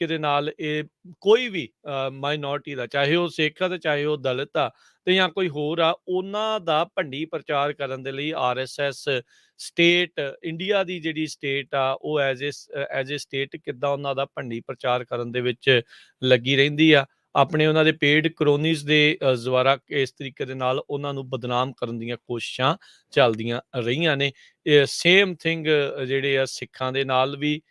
ਦੇ ਨਾਲ ਇਹ ਕੋਈ ਵੀ ਮਾਈਨੋਰਟੀ ਦਾ, ਚਾਹੇ ਉਹ ਸਿੱਖ ਆ ਤੇ ਚਾਹੇ ਉਹ ਦਲਿਤ ਆ ਤੇ ਜਾਂ ਕੋਈ ਹੋਰ ਆ, ਉਹਨਾਂ ਦਾ ਭੰਡੀ ਪ੍ਰਚਾਰ ਕਰਨ ਦੇ ਲਈ RSS ਸਟੇਟ, ਇੰਡੀਆ ਦੀ ਜਿਹੜੀ ਸਟੇਟ ਆ ਉਹ ਐਜ਼ ਏ ਸਟੇਟ ਕਿੱਦਾਂ ਉਹਨਾਂ ਦਾ ਭੰਡੀ ਪ੍ਰਚਾਰ ਕਰਨ ਦੇ ਵਿੱਚ ਲੱਗੀ ਰਹਿੰਦੀ ਆ। ਆਪਣੇ ਉਹਨਾਂ ਦੇ ਪੇਡ ਕਰੋਨੀਜ਼ ਦੇ ਦੁਆਰਾ ਇਸ ਤਰੀਕੇ ਦੇ ਨਾਲ ਉਹਨਾਂ ਨੂੰ ਬਦਨਾਮ ਕਰਨ ਦੀਆਂ ਕੋਸ਼ਿਸ਼ਾਂ ਚੱਲਦੀਆਂ ਰਹੀਆਂ ਨੇ। ਸੇਮ ਥਿੰਗ ਜਿਹੜੇ ਆ ਸਿੱਖਾਂ ਦੇ ਨਾਲ ਵੀ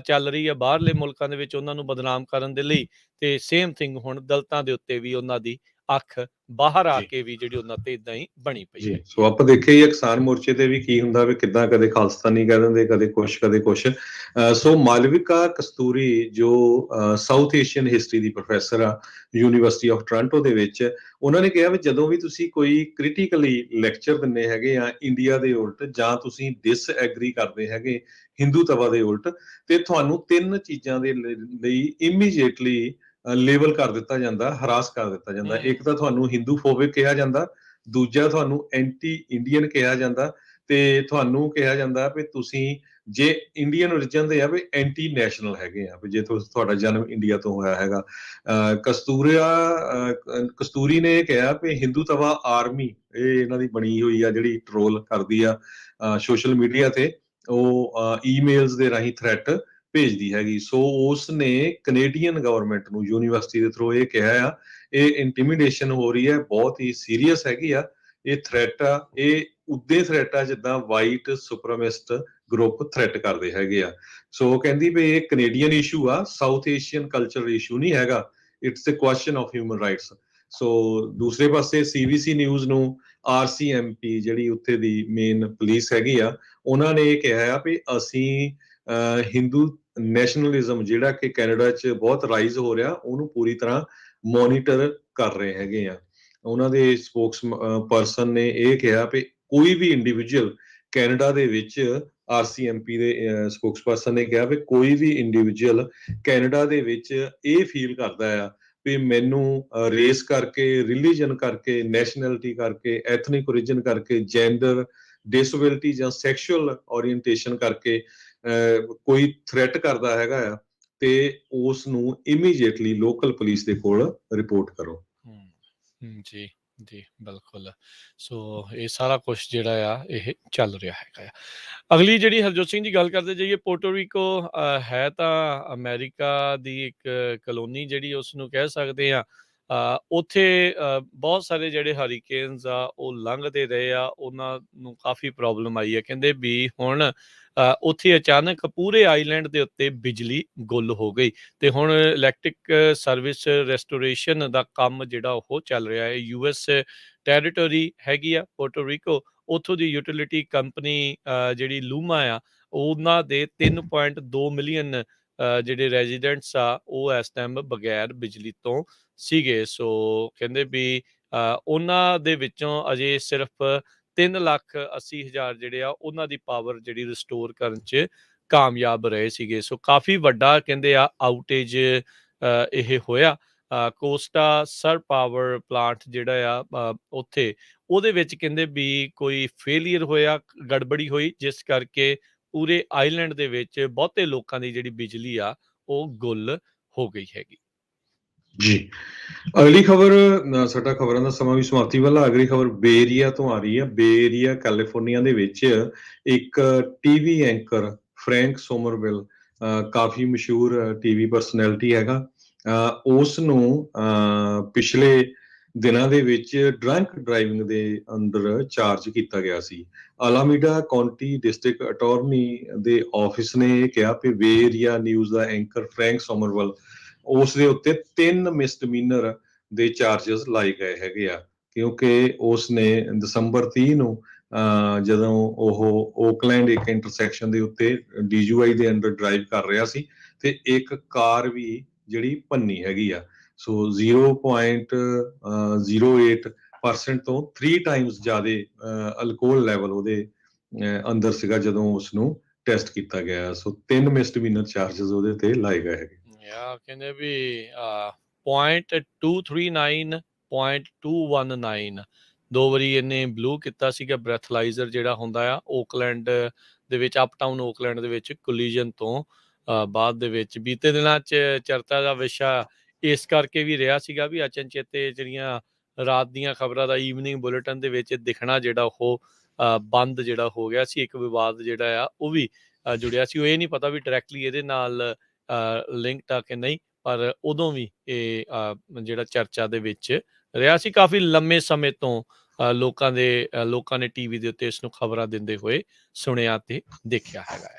ਚੱਲ ਰਹੀ ਆ ਬਾਹਰਲੇ ਮੁਲਕਾਂ ਦੇ ਵਿੱਚ ਉਹਨਾਂ ਨੂੰ ਬਦਨਾਮ ਕਰਨ ਦੇ ਲਈ, ਤੇ ਸੇਮ ਥਿੰਗ ਹੁਣ ਦਲਿਤਾਂ ਦੇ ਉੱਤੇ ਵੀ ਉਹਨਾਂ ਦੀ ਅੱਖ ਬਾਹਰ ਆ ਕੇ ਵੀ ਜਿਹੜੀ ਉਹਨਾਂ ਤੇ ਇਦਾਂ ਹੀ ਬਣੀ ਪਈ ਹੈ। ਸੋ ਆਪਾਂ ਦੇਖਿਆ ਹੀ ਕਿਸਾਨ ਮੋਰਚੇ ਤੇ ਵੀ ਕੀ ਹੁੰਦਾ ਵੀ ਕਿੱਦਾਂ ਕਦੇ ਖਾਲਸਤਾਨੀ ਕਹਿ ਦਿੰਦੇ, ਕਦੇ ਕੁਛ। ਸੋ ਮਾਲਵਿਕਾ ਕਸਤੂਰੀ ਜੋ ਸਾਊਥ ਏਸ਼ੀਅਨ ਹਿਸਟਰੀ ਦੀ ਪ੍ਰੋਫੈਸਰ ਆ ਯੂਨੀਵਰਸਿਟੀ ਆਫ ਟੋਰਾਂਟੋ ਦੇ ਵਿੱਚ, ਉਹਨਾਂ ਨੇ ਕਿਹਾ ਵੀ ਜਦੋਂ ਵੀ ਤੁਸੀਂ ਕੋਈ ਕ੍ਰਿਟੀਕਲੀ ਲੈਕਚਰ ਦਿੰਦੇ ਹੈਗੇ ਆ ਇੰਡੀਆ ਦੇ ਉਲਟ, ਜਾਂ ਤੁਸੀਂ ਡਿਸਐਗਰੀ ਕਰਦੇ ਹੈਗੇ ਹਿੰਦੂਤਵਾ ਦੇ ਉਲਟ, ਤੇ ਤੁਹਾਨੂੰ 3 ਚੀਜ਼ਾਂ ਦੇ ਲਈ ਇਮੀਡੀਏਟਲੀ ਲੇਬਲ ਕਰ ਦਿੱਤਾ ਜਾਂਦਾ, ਹਰਾਸ ਕਰ ਦਿੱਤਾ ਜਾਂਦਾ। ਇੱਕ ਤਾਂ ਤੁਹਾਨੂੰ ਹਿੰਦੂ ਫੋਬਿਕ ਕਿਹਾ ਜਾਂਦਾ, ਦੂਜਾ ਤੁਹਾਨੂੰ ਐਂਟੀ ਇੰਡੀਅਨ ਕਿਹਾ ਜਾਂਦਾ, ਤੇ ਤੁਹਾਨੂੰ ਕਿਹਾ ਜਾਂਦਾ ਵੀ ਤੁਸੀਂ ਜੇ ਇੰਡੀਅਨ ਓਰੀਜਨ ਦੇ ਆ ਵੀ ਐਂਟੀ ਨੈਸ਼ਨਲ ਹੈਗੇ ਆ, ਵੀ ਜੇ ਤੁਹਾਡਾ ਜਨਮ ਇੰਡੀਆ ਤੋਂ ਹੋਇਆ ਹੈਗਾ। ਕਸਤੂਰੀ ਨੇ ਇਹ ਕਿਹਾ ਵੀ ਹਿੰਦੂਤਵਾ ਆਰਮੀ, ਇਹ ਇਹਨਾਂ ਦੀ ਬਣੀ ਹੋਈ ਆ ਜਿਹੜੀ ਟਰੋਲ ਕਰਦੀ ਆ ਸੋਸ਼ਲ ਮੀਡੀਆ ਤੇ, ਉਹ ਈਮੇਲਸ ਦੇ ਰਾਹੀਂ ਥ੍ਰੈਟ ਭੇਜਦੀ ਹੈਗੀ। ਸੋ ਉਸ ਨੇ ਕੈਨੇਡੀਅਨ ਗਵਰਨਮੈਂਟ ਨੂੰ ਯੂਨੀਵਰਸਿਟੀ ਦੇ ਥਰੂ ਇਹ ਕਿਹਾ ਆ ਇਹ ਇੰਟੀਮੀਡੇਸ਼ਨ ਹੋ ਰਹੀ ਹੈ, ਬਹੁਤ ਹੀ ਸੀਰੀਅਸ ਹੈਗੀ ਆ ਇਹ ਥ੍ਰੈਟ ਆ, ਇਹ ਉਦੇ ਥ੍ਰੈਟ ਆ ਜਿੱਦਾਂ ਵਾਈਟ ਸੁਪਰਮਿਸਟ ਗਰੁੱਪ ਥ੍ਰੈਟ ਕਰਦੇ ਹੈਗੇ ਆ। ਸੋ ਕਹਿੰਦੀ ਵੀ ਇਹ ਕੈਨੇਡੀਅਨ ਇਸ਼ੂ ਆ, ਸਾਊਥ ਏਸ਼ੀਅਨ ਕਲਚਰ ਇਸ਼ੂ ਨਹੀਂ ਹੈਗਾ, it's a question of human rights. So ਦੂਸਰੇ ਪਾਸੇ CBC ਨਿਊਜ਼ ਨੂੰ RCMP ਜਿਹੜੀ ਉੱਥੇ ਦੀ ਮੇਨ ਪੁਲਿਸ ਹੈਗੀ ਆ, ਉਹਨਾਂ ਨੇ ਇਹ ਕਿਹਾ ਆ ਵੀ ਅਸੀਂ ਹਿੰਦੂ ਨੈਸ਼ਨਲਿਜ਼ਮ ਜਿਹੜਾ ਕਿ ਕੈਨੇਡਾ 'ਚ ਬਹੁਤ ਰਾਈਜ਼ ਹੋ ਰਿਹਾ, ਉਹਨੂੰ ਪੂਰੀ ਤਰ੍ਹਾਂ ਮੋਨੀਟਰ ਕਰ ਰਹੇ ਹੈਗੇ ਆ। ਉਹਨਾਂ ਦੇ ਸਪੋਕਸ ਪਰਸਨ ਨੇ ਇਹ ਕਿਹਾ ਵੀ ਕੋਈ ਵੀ ਇੰਡੀਵਿਜੂਅਲ ਕੈਨੇਡਾ ਦੇ ਵਿੱਚ, RCMP ਦੇ ਸਪੋਕਸ ਪਰਸਨ ਨੇ ਕਿਹਾ ਵੀ ਕੋਈ ਵੀ ਇੰਡੀਵਿਜੂਅਲ ਕੈਨੇਡਾ ਦੇ ਵਿੱਚ ਇਹ ਫੀਲ ਕਰਦਾ ਆ ਵੀ ਮੈਨੂੰ ਰੇਸ ਕਰਕੇ, ਰਿਲੀਜਨ ਕਰਕੇ, ਨੈਸ਼ਨੈਲਿਟੀ ਕਰਕੇ, ਐਥਨਿਕ ਓਰੀਜਨ ਕਰਕੇ, ਜੈਂਡਰ ਡਿਸੇਬਿਲਿਟੀ ਜਾਂ ਸੈਕਸ਼ੂਅਲ ਓਰੀਐਂਟੇਸ਼ਨ ਕਰਕੇ ਕੋਈ ਥ੍ਰੈਟ ਕਰਦਾ ਹੈਗਾ ਆ, ਤੇ ਉਸ ਨੂੰ ਇਮੀਡੀਏਟਲੀ ਲੋਕਲ ਪੁਲਿਸ ਦੇ ਕੋਲ ਰਿਪੋਰਟ ਕਰੋ। ਜੀ ਜੀ, ਬਿਲਕੁਲ। ਸੋ ਇਹ ਸਾਰਾ ਕੁਝ ਜਿਹੜਾ ਆ ਇਹ ਚੱਲ ਰਿਹਾ ਹੈਗਾ ਆ। ਅਗਲੀ ਜਿਹੜੀ ਹਰਜੋਤ ਸਿੰਘ ਜੀ ਗੱਲ ਕਰਦੇ ਜਾਈਏ, ਪੋਰਟੋਰੀਕੋ ਹੈ ਤਾਂ ਅਮਰੀਕਾ ਦੀ ਇੱਕ ਕਲੋਨੀ ਜਿਹੜੀ ਉਸ ਨੂੰ ਕਹਿ ਸਕਦੇ ਆ, ਉੱਥੇ ਬਹੁਤ ਸਾਰੇ ਜਿਹੜੇ ਹਰੀਕੇਨਸ ਆ ਉਹ ਲੰਘਦੇ ਰਹੇ ਆ, ਉਹਨਾਂ ਨੂੰ ਕਾਫੀ ਪ੍ਰੋਬਲਮ ਆਈ ਹੈ। ਕਹਿੰਦੇ ਵੀ ਹੁਣ ਉੱਥੇ ਅਚਾਨਕ ਪੂਰੇ ਆਈਲੈਂਡ ਦੇ ਉੱਤੇ ਬਿਜਲੀ ਗੁੱਲ ਹੋ ਗਈ ਤੇ ਹੁਣ ਇਲੈਕਟ੍ਰਿਕ ਸਰਵਿਸ ਰੈਸਟੋਰੇਸ਼ਨ ਦਾ ਕੰਮ ਜਿਹੜਾ ਉਹ ਚੱਲ ਰਿਹਾ ਹੈ। US ਟੈਰੀਟਰੀ ਹੈਗੀ ਆ ਪੋਰਟੋ ਰੀਕੋ, ਉੱਥੋਂ ਦੀ ਯੂਟਿਲਿਟੀ ਕੰਪਨੀ ਜਿਹੜੀ ਲੂਮਾ ਆ, ਉਹਨਾਂ ਦੇ 3.2 ਮਿਲੀਅਨ ਜਿਹੜੇ ਰੈਜ਼ੀਡੈਂਟਸ ਆ ਉਹ ਇਸ ਟਾਈਮ ਬਗੈਰ ਬਿਜਲੀ ਤੋਂ ਸੀਗੇ। ਸੋ ਕਹਿੰਦੇ ਵੀ ਉਹਨਾਂ ਦੇ ਵਿੱਚੋਂ ਅਜੇ ਸਿਰਫ 3,80,000 ਜਿਹੜੇ ਆ ਉਹਨਾਂ ਦੀ ਪਾਵਰ ਜਿਹੜੀ ਰਿਸਟੋਰ ਕਰਨ 'ਚ ਕਾਮਯਾਬ ਰਹੇ ਸੀਗੇ। ਸੋ ਕਾਫੀ ਵੱਡਾ ਕਹਿੰਦੇ ਆ ਆਊਟੇਜ ਇਹ ਹੋਇਆ। ਕੋਸਟਾ ਸਰ ਪਾਵਰ ਪਲਾਂਟ ਜਿਹੜਾ ਆ ਉੱਥੇ, ਉਹਦੇ ਵਿੱਚ ਕਹਿੰਦੇ ਵੀ ਕੋਈ ਫੇਲੀਅਰ ਹੋਇਆ, ਗੜਬੜੀ ਹੋਈ, ਜਿਸ ਕਰਕੇ ਪੂਰੇ ਆਈਲੈਂਡ ਦੇ ਵਿੱਚ ਬਹੁਤੇ ਲੋਕਾਂ ਦੀ ਜਿਹੜੀ ਬਿਜਲੀ ਆ ਉਹ ਗੁੱਲ ਹੋ ਗਈ ਹੈਗੀ। ਜੀ, ਅਗਲੀ ਖਬਰ, ਸਾਡਾ ਖਬਰਾਂ ਦਾ ਸਮਾਂ ਵੀ ਸਮਾਪਤੀ ਵੱਲ ਆ। ਅਗਲੀ ਖਬਰ ਬੇ ਏਰੀਆ ਤੋਂ ਆ ਰਹੀ ਹੈ। ਬੇ ਏਰੀਆ ਕੈਲੀਫੋਰਨੀਆ ਦੇ ਵਿੱਚ ਇੱਕ ਟੀਵੀ ਐਂਕਰ ਫਰੈਂਕ ਸੋਮਰਵਿਲ, ਕਾਫੀ ਮਸ਼ਹੂਰ ਟੀਵੀ ਪਰਸਨੈਲਿਟੀ ਹੈਗਾ, ਉਸ ਨੂੰ ਪਿਛਲੇ ਦਿਨਾਂ ਦੇ ਵਿੱਚ ਡਰੰਕ ਡਰਾਈਵਿੰਗ ਦੇ ਅੰਦਰ ਚਾਰਜ ਕੀਤਾ ਗਿਆ ਸੀ। ਅਲਾਮੀਡਾ ਕਾਉਂਟੀ ਡਿਸਟ੍ਰਿਕਟ ਅਟਾਰਨੀ ਦੇ ਆਫਿਸ ਨੇ ਇਹ ਕਿਹਾ ਕਿ ਬੇ ਏਰੀਆ ਨਿਊਜ਼ ਦਾ ਐਂਕਰ ਫਰੈਂਕ ਸੋਮਰਵਿਲ, ਉਸ ਦੇ ਉੱਤੇ 3 ਮਿਸਡਮੀਨਰ ਦੇ ਚਾਰਜਸ ਲਾਏ ਗਏ ਹੈਗੇ ਆ, ਕਿਉਂਕਿ ਉਸ ਨੇ ਦਸੰਬਰ 30 ਨੂੰ ਜਦੋਂ ਉਹ ਓਕਲੈਂਡ ਇੱਕ ਇੰਟਰਸੈਕਸ਼ਨ ਦੇ ਉੱਤੇ DUI ਦੇ ਅੰਡਰ ਡਰਾਈਵ ਕਰ ਰਿਹਾ ਸੀ ਤੇ ਇੱਕ ਕਾਰ ਵੀ ਜਿਹੜੀ ਭੰਨੀ ਹੈਗੀ ਆ। ਸੋ 0.08% ਤੋਂ 3 ਟਾਈਮਸ ਜ਼ਿਆਦਾ ਅਲਕੋਹਲ ਲੈਵਲ ਉਹਦੇ ਅੰਦਰ ਸੀਗਾ ਜਦੋਂ ਉਸ ਨੂੰ ਟੈਸਟ ਕੀਤਾ ਗਿਆ। ਸੋ 3 ਮਿਸਡਮੀਨਰ ਚਾਰਜਸ ਉਹਦੇ ਤੇ ਲਾਏ ਗਏ ਹੈਗੇ। ਕਹਿੰਦੇ ਵੀ 0.239 0.219 2 ਵਾਰੀ ਇਹਨੇ ਬਲੂ ਕੀਤਾ ਸੀਗਾ। ਬ੍ਰੈਥਲਾਈਜ਼ਰ ਜਿਹੜਾ ਹੁੰਦਾ ਆ ਓਕਲੈਂਡ ਦੇ ਵਿੱਚ, ਅਪਟਾਊਨ ਓਕਲੈਂਡ ਦੇ ਵਿੱਚ ਕੋਲੀਜਨ ਤੋਂ ਬਾਅਦ ਦੇ ਵਿੱਚ ਬੀਤੇ ਦਿਨਾਂ 'ਚ ਚਰਚਾ ਦਾ ਵਿਸ਼ਾ ਇਸ ਕਰਕੇ ਵੀ ਰਿਹਾ ਸੀਗਾ ਵੀ ਅਚਨਚੇਤੇ ਜਿਹੜੀਆਂ ਰਾਤ ਦੀਆਂ ਖਬਰਾਂ ਦਾ ਈਵਨਿੰਗ ਬੁਲੇਟਿਨ ਦੇ ਵਿੱਚ ਦਿਖਣਾ ਜਿਹੜਾ ਉਹ ਬੰਦ ਜਿਹੜਾ ਹੋ ਗਿਆ ਸੀ। ਇੱਕ ਵਿਵਾਦ ਜਿਹੜਾ ਆ ਉਹ ਵੀ ਜੁੜਿਆ ਸੀ। ਉਹ ਇਹ ਨਹੀਂ ਪਤਾ ਵੀ ਡਾਇਰੈਕਟਲੀ ਇਹਦੇ ਨਾਲ ਲਿੰਕਡ ਆ ਕਿ ਨਹੀਂ, ਪਰ ਉਦੋਂ ਵੀ ਇਹ ਜਿਹੜਾ ਚਰਚਾ ਦੇ ਵਿੱਚ ਰਿਹਾ ਸੀ। ਕਾਫੀ ਲੰਮੇ ਸਮੇਂ ਤੋਂ ਲੋਕਾਂ ਨੇ ਟੀਵੀ ਦੇ ਉੱਤੇ ਇਸ ਨੂੰ ਖਬਰਾਂ ਦਿੰਦੇ ਹੋਏ ਸੁਣਿਆ ਤੇ ਦੇਖਿਆ ਹੈਗਾ ਆ।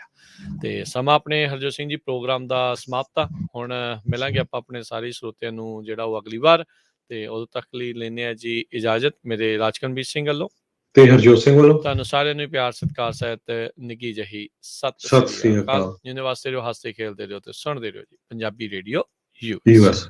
ਤੇ ਸਮਾਂ ਆਪਣੇ ਹਰਜੋਤ ਸਿੰਘ ਜੀ ਪ੍ਰੋਗਰਾਮ ਦਾ ਸਮਾਪਤ ਆ। ਹੁਣ ਮਿਲਾਂਗੇ ਆਪਾਂ ਆਪਣੇ ਸਾਰੇ ਸਰੋਤਿਆਂ ਨੂੰ ਜਿਹੜਾ ਉਹ ਅਗਲੀ ਵਾਰ, ਤੇ ਉਦੋਂ ਤੱਕ ਲਈ ਲੈਂਦੇ ਆ ਜੀ ਇਜਾਜ਼ਤ। ਮੇਰੇ ਰਾਜਕਨਵੀਰ ਸਿੰਘ ਵੱਲੋਂ ਤੇ ਹਰਜੋਤ ਸਿੰਘ ਵੱਲੋਂ ਤੁਹਾਨੂੰ ਸਾਰਿਆਂ ਨੂੰ ਪਿਆਰ ਸਤਿਕਾਰ ਸਹਿਤ ਨਿੱਘੀ ਜਿਹੀ ਸਤਿ ਸ੍ਰੀ ਅਕਾਲ। ਜਿੰਨੇ ਵਾਸਤੇ ਰਹੋ, ਹੱਸਦੇ ਖੇਲਦੇ ਰਹੋ ਤੇ ਸੁਣਦੇ ਰਹੋ ਜੀ ਪੰਜਾਬੀ ਰੇਡੀਓ ਯੂਐਸ।